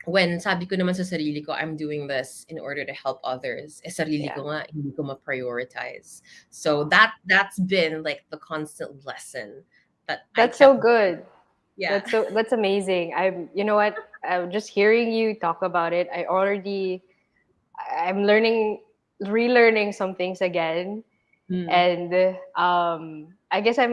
A: when sabi ko naman sa sarili ko, I'm doing this in order to help others. Sarili
B: Yeah.
A: ko nga, hindi ko ma-prioritize. So that's been like the constant lesson that I
B: That's so
A: kept.
B: good.
A: Yeah.
B: That's amazing. You know what? I'm just hearing you talk about it. I'm relearning some things again.
A: Mm,
B: And I guess I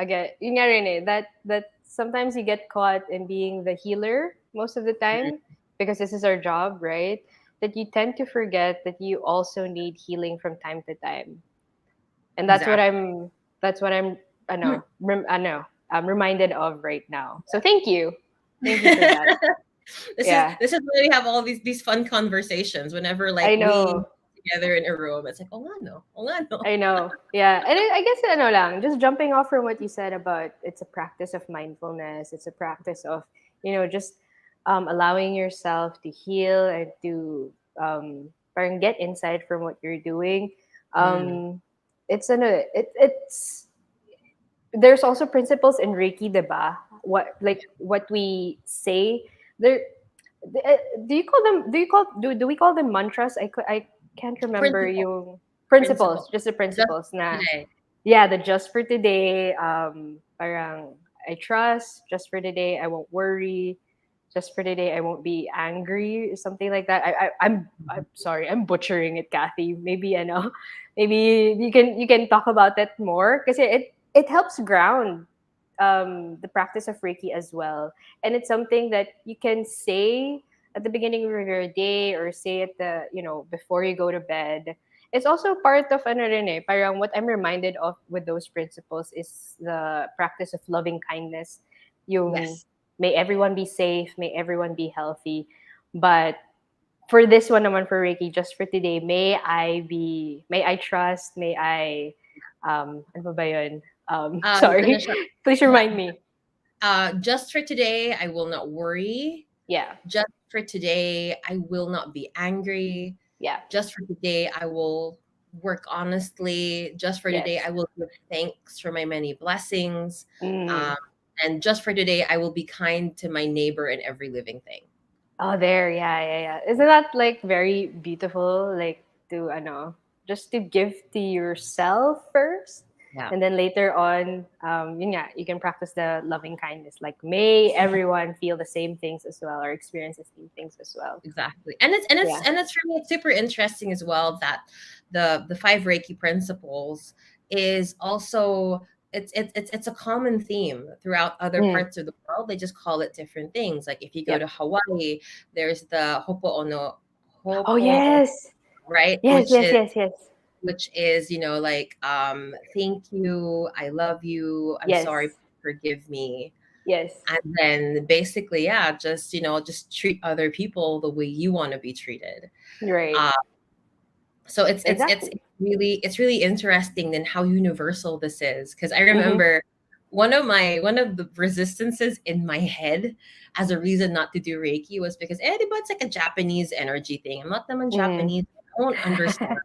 B: get, yun nga rin eh, that sometimes you get caught in being the healer most of the
A: mm,
B: time because this is our job, right? That you tend to forget that you also need healing from time to time. And
A: exactly.
B: that's what I'm reminded of right now. So thank you. Thank you for that.
A: this is
B: Yeah.
A: this is why we have all these fun conversations whenever, like,
B: I
A: we
B: know.
A: together in a room. It's like, oh nga no, oh nga no.
B: I know. Yeah. And I guess lang, just jumping off from what you said about it's a practice of mindfulness, it's a practice of, just allowing yourself to heal and to parang get insight from what you're doing.
A: Mm,
B: Um it's there's also principles in Reiki, diba? What we say there. Do you call them? Do we call them mantras? I can't remember
A: principle,
B: yung
A: principle.
B: principles. Just the
A: Just
B: principles na.
A: today.
B: Yeah, the just for today. Parang I trust. Just for today, I won't worry. just for today I won't be angry or something like that. I'm sorry, I'm butchering it, Kathy. Maybe I know. Maybe you can talk about that more because it helps ground the practice of Reiki as well. And it's something that you can say at the beginning of your day or say at the, before you go to bed. It's also part of ano rin eh, parang what I'm reminded of with those principles is the practice of loving kindness. Yung
A: Yes.
B: may everyone be safe, may everyone be healthy. But for this one naman for Reiki, just for today, may I trust, may I, ano ba yun?
A: Ano
B: Sorry,
A: siya,
B: please remind me.
A: just for today, I will not worry.
B: Yeah,
A: Just for today, I will not be angry.
B: yeah,
A: Just for today, I will work honestly. Just for today,
B: yes.
A: I will give thanks for my many blessings.
B: Mm.
A: Um, and just for today, I will be kind to my neighbor and every living thing.
B: Oh, there, yeah, yeah, yeah. Isn't that like very beautiful? Like to, just to give to yourself first,
A: Yeah.
B: and then later on, yun nga, you can practice the loving kindness. Like, may everyone feel the same things as well, or experience the same things as well.
A: Exactly. And
B: Yeah.
A: it's for me it's super interesting as well that the five Reiki principles is also it's a common theme throughout other
B: Mm.
A: parts of the world. They just call it different things. Like if you go
B: Yep.
A: to Hawaii, there's the
B: Oh
A: hopo'ono,
B: yes,
A: right?
B: yes, yes, yes, yes,
A: Which is, like thank you, I love you, I'm sorry,
B: yes,
A: forgive me.
B: yes.
A: And then basically, yeah, just just treat other people the way you want to be treated.
B: Right.
A: uh, so
B: Exactly.
A: it's really interesting then how universal this is, because I
B: Mm-hmm.
A: remember one of the resistances in my head as a reason not to do Reiki was because but it's like a Japanese energy thing. I'm not naman
B: Mm.
A: Japanese, I don't understand.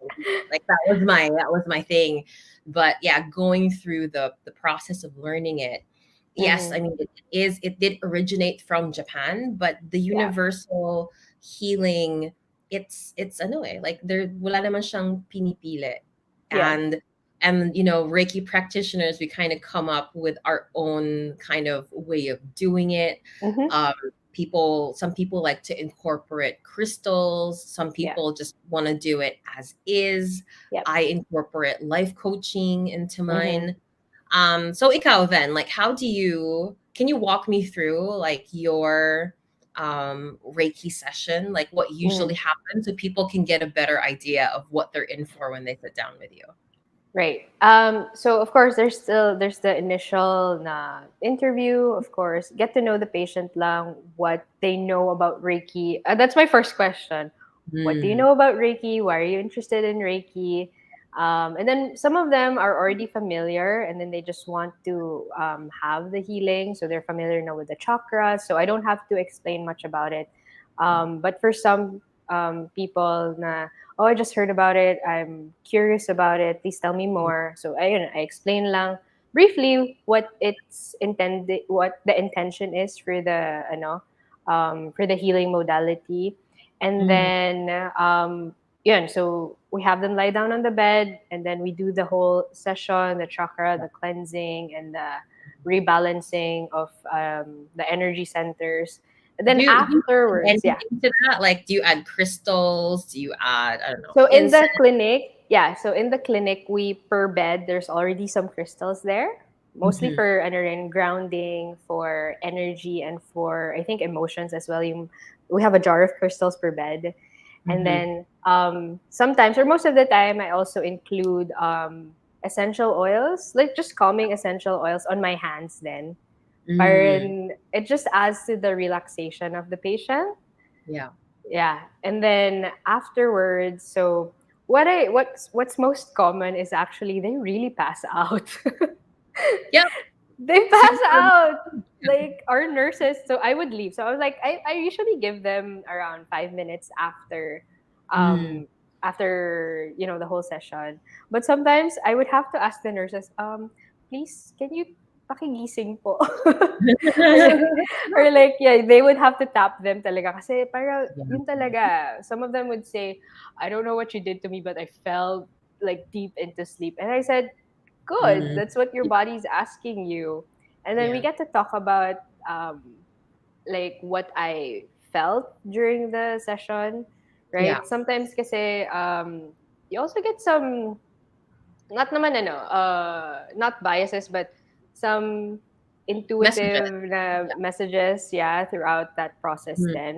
A: Like that was my thing. But yeah, going through the process of learning it, yes,
B: Mm-hmm.
A: I mean it did originate from Japan, but the
B: Yeah.
A: universal healing, it's ano eh, like there wala naman siyang pinipili.
B: Yes.
A: And Reiki practitioners, we kind of come up with our own kind of way of doing it.
B: Mm-hmm.
A: um some people like to incorporate crystals, some
B: Yeah.
A: people just want to do it as is.
B: Yep.
A: I incorporate life coaching into
B: Mm-hmm.
A: mine. So ikaw then, like, can you walk me through like your Reiki session, like what
B: Mm-hmm.
A: usually happens so people can get a better idea of what they're in for when they sit down with you?
B: Right. So of course there's the initial na interview, of course. Get to know the patient lang, what they know about Reiki. That's my first question. What do you
A: Mm,
B: know about Reiki? Why are you interested in Reiki? And then some of them are already familiar and then they just want to have the healing. So they're familiar now with the chakras. So I don't have to explain much about it. But for some people na, oh, I just heard about it. I'm curious about it. Please tell me more. So I explain lang briefly what the intention is for the for the healing modality, and
A: mm,
B: then yun. So we have them lie down on the bed, and then we do the whole session, the chakra, the cleansing, and the rebalancing of the energy centers. And then
A: do you add
B: afterwards, yeah.
A: anything to that? Like, do you add crystals? Do you add, I don't know,
B: So in
A: incense?
B: the clinic, yeah, so in the clinic, we per bed, there's already some crystals there, mostly
A: Mhm,
B: for ano rin, grounding, for energy, and for, I think, emotions as well. We have a jar of crystals per bed. And
A: mhm,
B: then sometimes, or most of the time, I also include essential oils, like just calming essential oils on my hands then.
A: mm,
B: Parang it just adds to the relaxation of the patient.
A: yeah.
B: Yeah, and then afterwards, so what's most common is actually they really pass out.
A: Yep.
B: They pass
A: Super.
B: out, like our nurses. So I would leave, so I was like, I usually give them around 5 minutes
A: Mm.
B: um the whole session. But sometimes I would have to ask the nurses, please, can you pakigising po? or like, yeah, they would have to tap them talaga kasi para
A: Yeah.
B: yun talaga. Some of them would say, I don't know what you did to me, but I fell like deep into sleep. And I said, good,
A: Mm.
B: that's what your body's asking you. And then we
A: Yeah.
B: get to talk about um like what I felt during the session,
A: Yeah.
B: right? Sometimes kasi you also get some, not naman ano, not biases, but some
A: Messages.
B: intuitive na
A: Yeah.
B: messages, yeah, throughout that process
A: Mm,
B: then.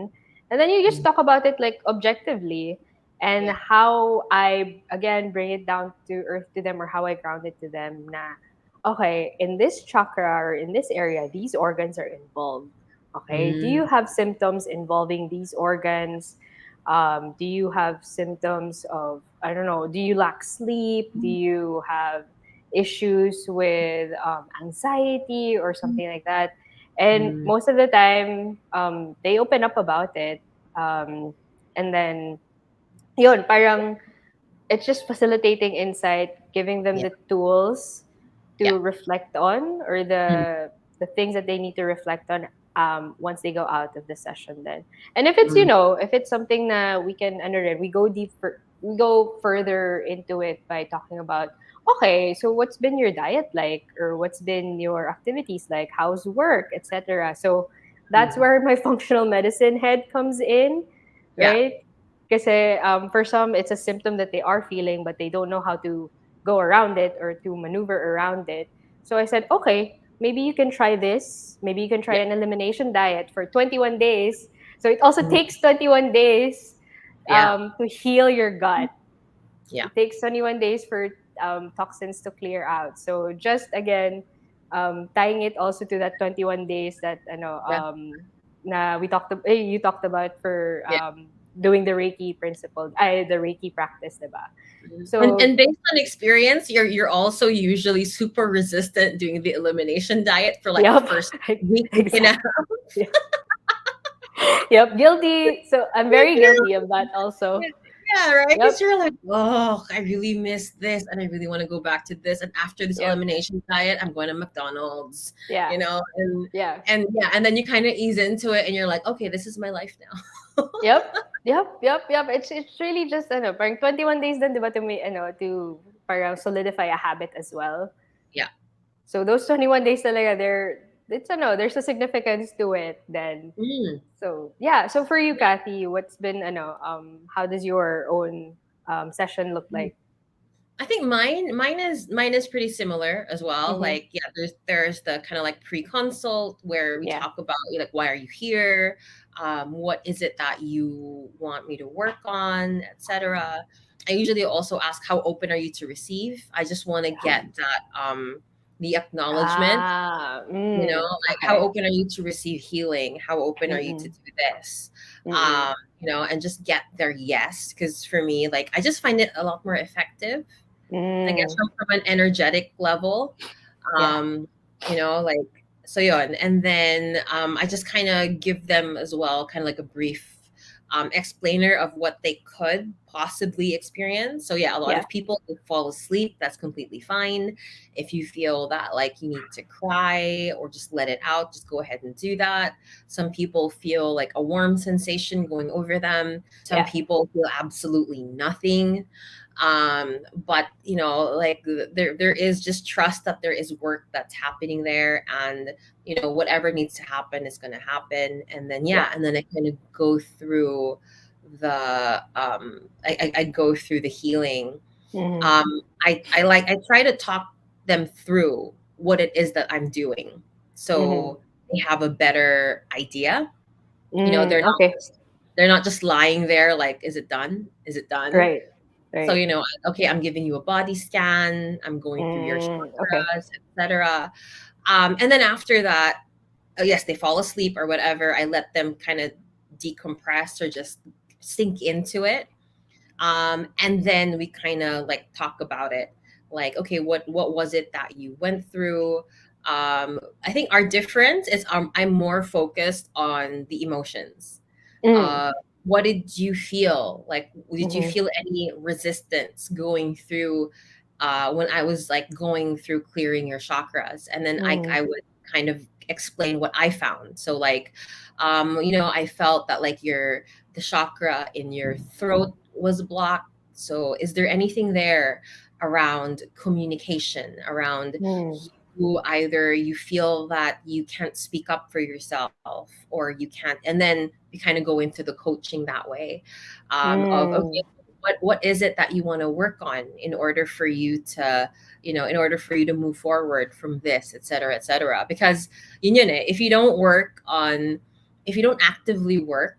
B: And then you just
A: mm,
B: talk about it like objectively, and
A: yeah.
B: how I again bring it down to earth to them, or how I ground it to them na, okay, in this chakra or in this area, these organs are involved. Okay, do you
A: Mm,
B: have symptoms involving these organs? Do you have symptoms of, I don't know, do you lack sleep? Do you have issues with anxiety or something like that? And
A: mm,
B: most of the time, they open up about it. Um, and then, yun, parang it's just facilitating insight, giving them
A: yeah.
B: the tools
A: Yeah.
B: to reflect on, or
A: Mm,
B: the things that they need to reflect on once they go out of the session then. And if it's,
A: mm,
B: if it's something that we can understand, we go further into it by talking about, okay, so what's been your diet like, or what's been your activities like, how's work, etc. So that's
A: mm.
B: where my functional medicine head comes in,
A: Yeah.
B: right? Kasi for some, it's a symptom that they are feeling, but they don't know how to go around it or to maneuver around it. So I said, okay, maybe you can try this. Maybe you can try
A: Yeah.
B: an elimination diet for 21 days. So it also
A: Mm,
B: takes 21 days
A: yeah.
B: to heal your gut.
A: Yeah.
B: It takes 21 days for toxins to clear out. So just again, tying it also to that 21 days that
A: Yeah.
B: na you talked about for
A: Yeah.
B: doing the Reiki principle, the Reiki practice, diba?
A: And
B: So,
A: based on experience, you're also usually super resistant doing the elimination diet for like the
B: yep,
A: first week and a half.
B: exactly. Yep, guilty. So I'm very guilty of that also.
A: Yeah, yeah, right?
B: Yep,
A: Because you're like, oh, I really miss this and I really want to go back to this. And after this
B: yep,
A: elimination diet, I'm going to McDonald's,
B: yeah,
A: you know,
B: yeah.
A: and yeah, and then you kind of ease into it and you're like, okay, this is my life now.
B: Yep. Yep. It's really just parang 21 days din 'di ba, to parang solidify a habit as well.
A: Yeah.
B: So those 21 days talaga, there's a significance to it then.
A: Mm.
B: So yeah, so for you, Kathy, what's been how does your own session look
A: Yeah.
B: like?
A: I think mine is pretty similar as well.
B: Mhm.
A: Like, yeah, there's the kind of like pre-consult where we
B: Yeah.
A: talk about like why are you here, what is it that you want me to work on, etc. I usually also ask how open are you to receive. I just want to get that the acknowledgement, like how
B: Okay.
A: open are you to receive healing? How open are you to
B: Mm-mm.
A: do this?
B: Mm-mm.
A: And just get their yes. Because for me, like I just find it a lot more effective, I guess,
B: Mm.
A: from an energetic level.
B: Yeah.
A: Um, like so yeah, and then I just kind of give them as well, kind of like a brief explainer of what they could possibly experience. So yeah, a lot
B: Yeah.
A: of people will fall asleep. That's completely fine. If you feel that like you need to cry or just let it out, just go ahead and do that. Some people feel like a warm sensation going over them. Some
B: Yeah.
A: people feel absolutely nothing, but like there is just trust that there is work that's happening there, and whatever needs to happen is going to happen. And then
B: Yeah.
A: yeah, and then I kind of go through the I go through the healing.
B: Mm-hmm.
A: I try to talk them through what it is that I'm doing,
B: Mm-hmm.
A: so they have a better idea.
B: Mm, okay.
A: They're not just lying there like, is it done, is it done?
B: Right.
A: So,
B: Right.
A: okay, I'm giving you a body scan, I'm going through your
B: Okay.
A: chakras, etc. And then after that, yes, they fall asleep or whatever. I let them kind of decompress or just sink into it. And then we kind of like talk about it. Like, okay, what was it that you went through? I think our difference is I'm more focused on the emotions.
B: Mm.
A: uh, what did you feel like? Did you
B: Mm-hmm.
A: feel any resistance going through when I was like going through clearing your chakras? And then
B: Mm.
A: I would kind of explain what I found. So like, I felt that like the chakra in your throat was blocked. So is there anything there around communication, around
B: Mm.
A: either you feel that you can't speak up for yourself or you can't, and then we kind of go into the coaching that way, of okay,
B: Mm.
A: what is it that you want to work on in order for you to, in order for you to move forward from this, etc., etc. Because yun eh, if you don't work on, if you don't actively work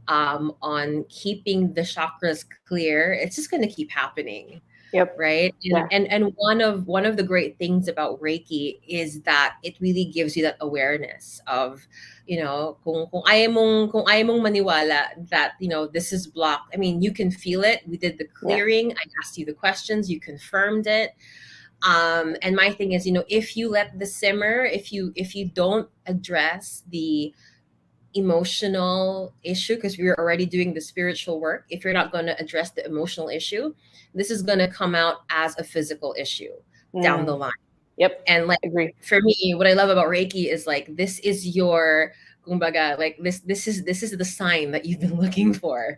A: on keeping the chakras clear, it's just going to keep happening,
B: Yep.
A: right? and,
B: Yeah.
A: and and one of the great things about Reiki is that it really gives you that awareness of, kung ayaw mong maniwala that, this is blocked. I mean, you can feel it. We did the
B: Yeah.
A: clearing, I asked you the questions, you confirmed it. And my thing is, if you let the simmer, if you don't address the emotional issue, because we're already doing the spiritual work, if you're not going to address the emotional issue, this is going to come out as a physical issue down the
B: Mm.
A: line.
B: Yep.
A: And like,
B: Agree.
A: for me, what I love about Reiki is like, this is your, kumbaga, like this is the sign that you've been looking for,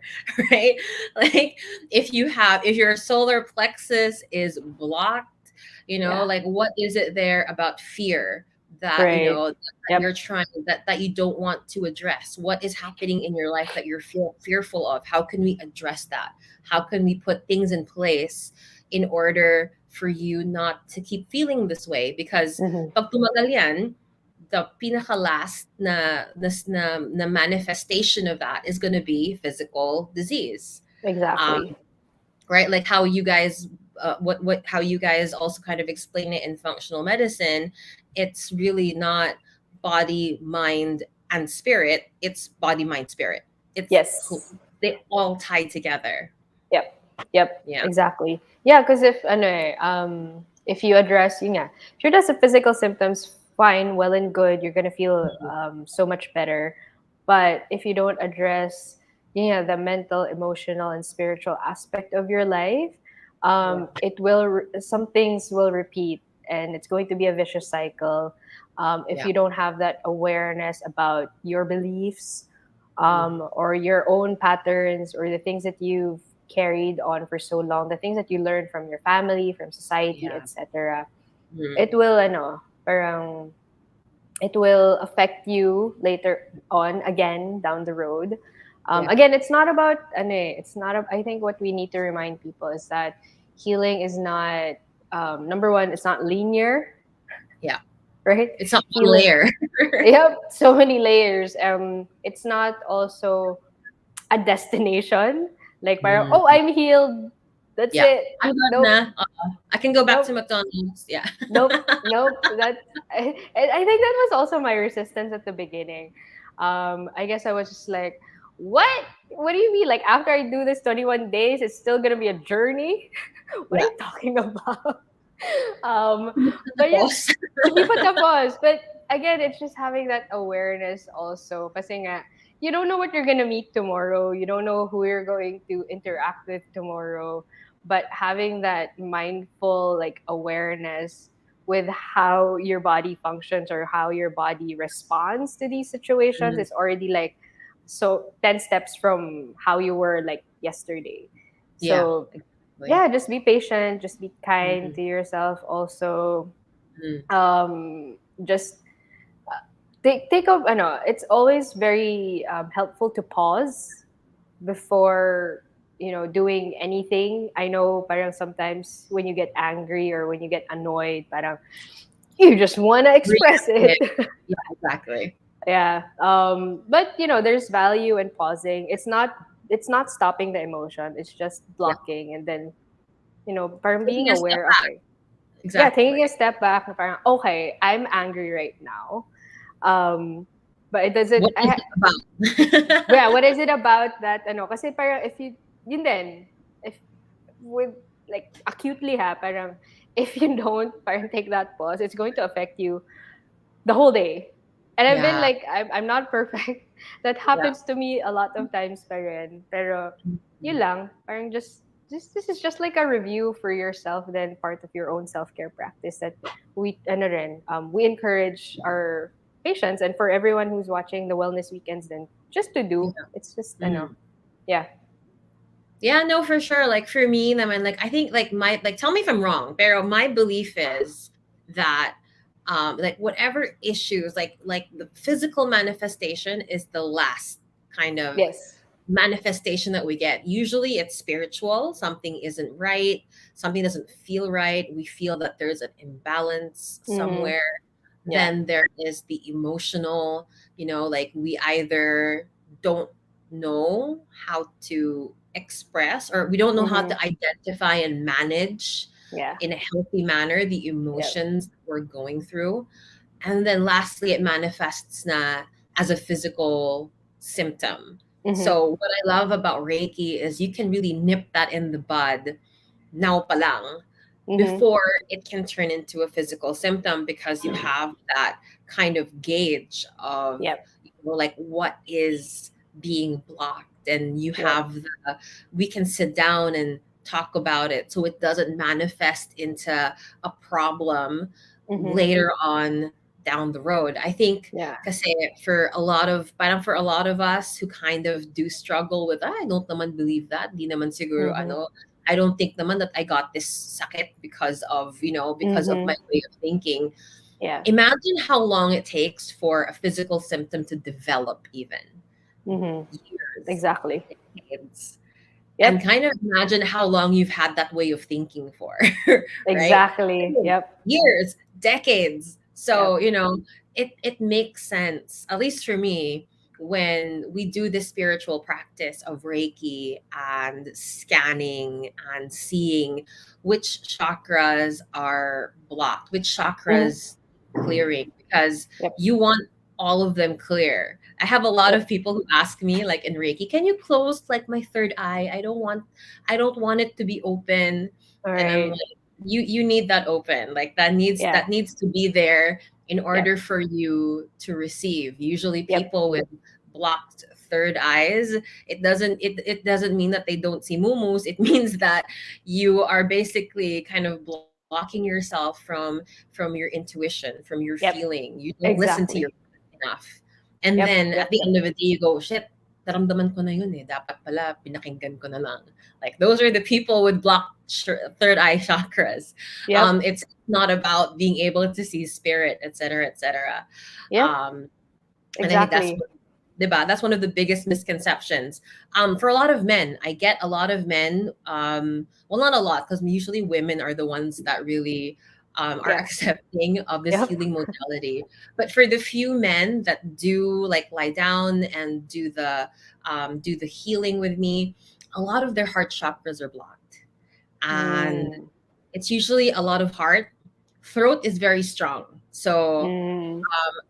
A: right? Like, if your solar plexus is blocked,
B: Yeah.
A: like, what is it there about fear that,
B: Right.
A: that
B: Yep.
A: you're trying, that you don't want to address? What is happening in your life that you're fearful of? How can we address that? How can we put things in place in order for you not to keep feeling this way? Because
B: Hmm.
A: pag tumagal yan, the pinaka last na manifestation of that is going to be physical disease. Um,
B: Exactly.
A: right, like how you guys, what how you guys also kind of explain it in functional medicine. It's really not body, mind, and spirit. It's body, mind, spirit. It's
B: Yes.
A: they all tie together.
B: Yep. Yep.
A: Yeah.
B: Exactly. Yeah, because if you address yun nga, if you address the physical symptoms, fine, well and good, you're gonna feel so much better. But if you don't address the mental, emotional, and spiritual aspect of your life,
A: Yeah.
B: some things will repeat, and it's going to be a vicious cycle. If
A: Yeah.
B: you don't have that awareness about your beliefs,
A: Mhm.
B: or your own patterns, or the things that you've carried on for so long, the things that you learned from your family, from society,
A: Yeah.
B: etc.
A: Mhm.
B: It will parang it will affect you later on again down the road.
A: Yeah.
B: Again, it's not about it's not I think what we need to remind people is that healing is not, number one, it's not linear,
A: Yeah.
B: right?
A: It's not one
B: Healing,
A: layer.
B: yep, so many layers. It's not also a destination. Like, parang, oh,
A: Mm.
B: I'm healed. That's
A: Yeah,
B: it.
A: I'm good
B: Nope,
A: na. I can go back
B: nope,
A: to McDonald's. Yeah.
B: nope, nope. I think that was also my resistance at the beginning. I guess I was just like, what? What do you mean? Like, after I do this 21 days, it's still gonna be a journey? What are
A: Yeah.
B: you talking about? um, but yeah,
A: Tapos.
B: hindi pa tapos. But again, it's just having that awareness also. Kasi nga, you don't know what you're gonna meet tomorrow. You don't know who you're going to interact with tomorrow. But having that mindful like awareness with how your body functions or how your body responds to these situations
A: Mm.
B: is already like so 10 steps from how you were like yesterday.
A: Yeah,
B: So
A: exactly.
B: yeah, just be patient, just be kind
A: Mm.
B: to yourself also.
A: Mm.
B: Just take a, I know it's always very helpful to pause before doing anything. I know parang sometimes when you get angry or when you get annoyed, parang you just want to express it.
A: Reactive. Yeah, exactly.
B: Yeah, but there's value in pausing. It's not stopping the emotion, it's just
A: Yeah.
B: blocking, and then parang being
A: Taking a step
B: aware,
A: back.
B: okay, yeah, taking a
A: Exactly.
B: step back na parang, okay, I'm angry right now. Um, but it doesn't,
A: What is it about?
B: yeah, what is it about that, kasi parang if you, yun din, if with, like, acutely parang, if you don't parang take that pause, it's going to affect you the whole day. And I've been
A: Yeah.
B: like, I'm not perfect. That
A: Yeah.
B: happens to me a lot of times pa rin. Pero, yun
A: Mhm.
B: lang, parang just this is just like a review for yourself, then part of your own self-care practice that we encourage our patients, and for everyone who's watching the wellness weekends, then just to
A: Yeah.
B: do. It's just,
A: Mhm.
B: yeah.
A: Yeah, no, for sure. Like for me, I mean, like I think like tell me if I'm wrong, pero my belief is that like whatever issues, like the physical manifestation is the last kind of
B: Yes.
A: manifestation that we get. Usually it's spiritual, something isn't right, something doesn't feel right, we feel that there's an imbalance
B: Mm-hmm.
A: somewhere.
B: Yeah.
A: Then there is the emotional, like we either don't know how to express, or we don't know how
B: Mm-hmm.
A: to identify and manage
B: Yeah.
A: in a healthy manner the
B: Yep.
A: emotions that we're going through. And then lastly, it manifests na as a physical symptom.
B: Mm-hmm.
A: So what I love about Reiki is you can really nip that in the bud now pa lang,
B: Mm-hmm.
A: before it can turn into a physical symptom, because you have that kind of gauge of,
B: Yep.
A: like what is being blocked, and you
B: Yep.
A: have we can sit down and talk about it so it doesn't manifest into a problem
B: Mm-hmm.
A: later on down the road. I think
B: Yeah.
A: kasi for a lot of, parang for a lot of us who kind of do struggle with, I don't naman believe that, di naman siguro
B: Mm-hmm.
A: ano, I don't think naman that I got this sakit because of, because of
B: Mm-hmm.
A: my way of thinking.
B: Yeah.
A: Imagine how long it takes for a physical symptom to develop, even
B: Mm-hmm.
A: years,
B: Exactly.
A: decades. And
B: Yep.
A: kind of imagine how long you've had that way of thinking for, right?
B: Exactly. Yep.
A: Years, decades. So,
B: Yep.
A: it makes sense, at least for me, when we do this spiritual practice of Reiki and scanning and seeing which chakras are blocked, which
B: Mm-hmm.
A: chakras clearing, because
B: Yep.
A: you want all of them clear. I have a lot of
B: Yep.
A: people who ask me, like in Reiki, can you close like my third eye? I don't want it to be open.
B: All
A: And I'm
B: right.
A: like, you need that open. Like that needs
B: Yeah.
A: that needs to be there in
B: Yep.
A: order for you to receive. Usually
B: Yep.
A: people with blocked third eyes, it doesn't mean that they don't see mumus. It means that you are basically kind of blocking yourself from your intuition, from your
B: Yep.
A: feeling. You don't listen to your
B: Exactly.
A: enough. And
B: Yep.
A: then at
B: Yep.
A: the
B: Yep.
A: end of the day, you go, shit, naramdaman ko na yun eh. Dapat pala, pinakinggan ko na lang. Like, those are the people with blocked third eye chakras.
B: Yep.
A: It's not about being able to see spirit, etc., etc.
B: Yep.
A: Um, and I think
B: Exactly.
A: that's one of the biggest misconceptions. For a lot of men, I get a lot of men, well, not a lot, because usually women are the ones that really are
B: Yeah.
A: accepting of this
B: Yep.
A: healing modality. But for the few men that do like lie down and do the healing with me, a lot of their heart chakras are blocked, and
B: Mm.
A: it's usually a lot of heart. Throat is very strong. So
B: Mm.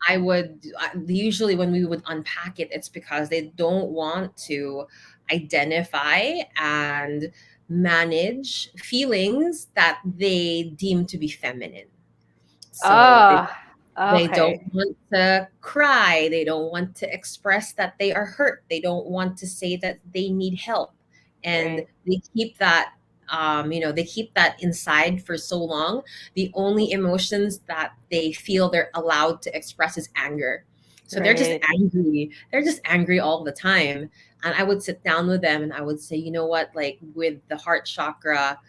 A: I would usually, when we would unpack it, it's because they don't want to identify and manage feelings that they deem to be feminine. So
B: Ah.
A: they don't
B: Okay.
A: want to cry. They don't want to express that they are hurt. They don't want to say that they need help. And
B: Right.
A: they keep that inside for so long. The only emotions that they feel they're allowed to express is anger. So they're just
B: Right.
A: angry. They're just angry all the time. And I would sit down with them and I would say, you know what, like with the heart chakra,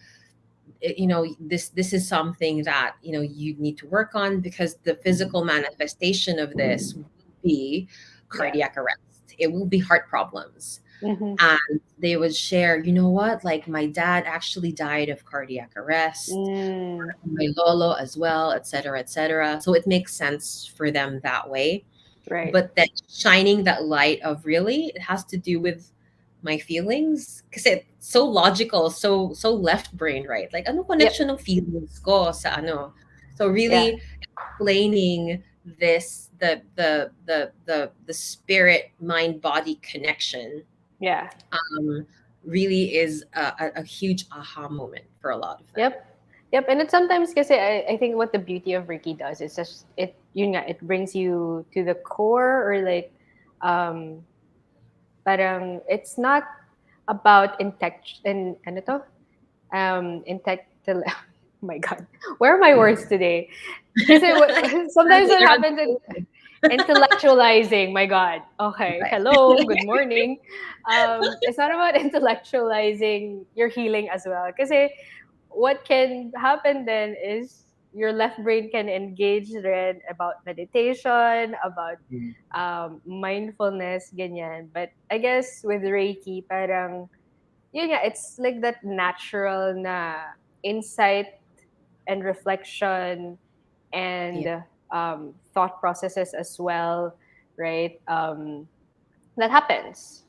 A: this is something that you need to work on, because the physical manifestation of this will be
B: Yeah.
A: cardiac arrest, it will be heart problems.
B: Mm-hmm.
A: And they would share, you know what, like my dad actually died of cardiac arrest,
B: Mm.
A: my lolo as well, etc., etc. So it makes sense for them that way.
B: Right.
A: But then shining that light of, really, it has to do with my feelings, because it's so logical, so left brain, right? Like, ano
B: Yep.
A: connection ng feelings ko sa ano? So
B: Yeah.
A: really explaining this, the spirit mind body connection,
B: Yeah.
A: um really is a huge aha moment for a lot of them.
B: Yep. Yep. And it sometimes kasi I think what the beauty of Reiki does is just it brings you to the core, or like um parang it's not about ano to? Oh my god. Where are my words today? Kasi sometimes what happens is intellectualizing. My god. Okay.
A: Right.
B: Hello. Good morning. It's not about intellectualizing your healing as well. Kasi what can happen then is your left brain can engage rin about meditation, about mindfulness, ganyan. But I guess with Reiki, parang, yun nga, it's like that natural na insight and reflection
A: Yeah.
B: and thought processes as well, right? That happens.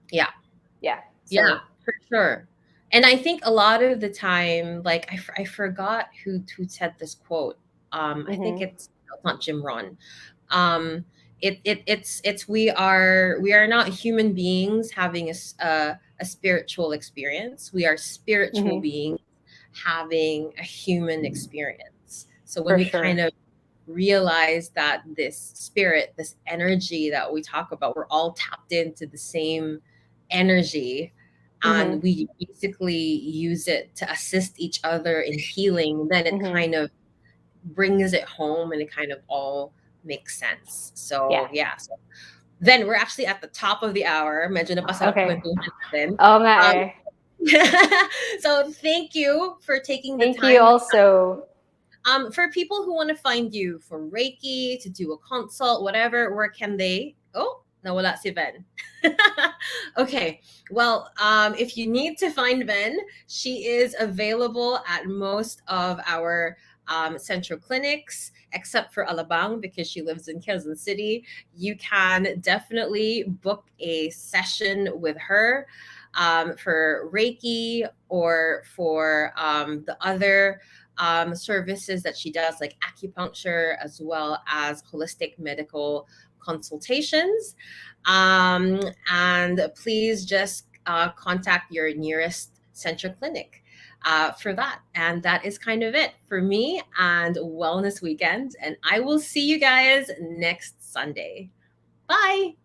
A: Yeah.
B: Yeah.
A: Yeah,
B: So,
A: for sure. And I think a lot of the time, like I forgot who said this quote. I think
B: mm-hmm,
A: it's not Jim Ron. Um, it's we are not human beings having a spiritual experience. We are spiritual
B: mm-hmm,
A: beings having a human experience. So when
B: for
A: we kind
B: sure.
A: of realize that this spirit, this energy that we talk about, we're all tapped into the same energy,
B: Mm-hmm,
A: and we basically use it to assist each other in healing, then it
B: mm-hmm.
A: kind of brings it home and it kind of all makes sense.
B: Yeah.
A: So yeah. So then we're actually at the top of the hour. Medyo napasarap
B: Okay.
A: kwentuhan natin.
B: Oo nga
A: Um,
B: eh.
A: so thank you for taking the
B: Thank you
A: time.
B: also.
A: For people who want to find you for Reiki, to do a consult, whatever, where can they? Oh, nawala si Ben. Okay. Well, if you need to find Ben, she is available at most of our central clinics, except for Alabang because she lives in Quezon City. You can definitely book a session with her for Reiki or for the other services that she does, like acupuncture, as well as holistic medical consultations. And please just contact your nearest central clinic for that. And that is kind of it for me and Wellness Weekend. And I will see you guys next Sunday. Bye.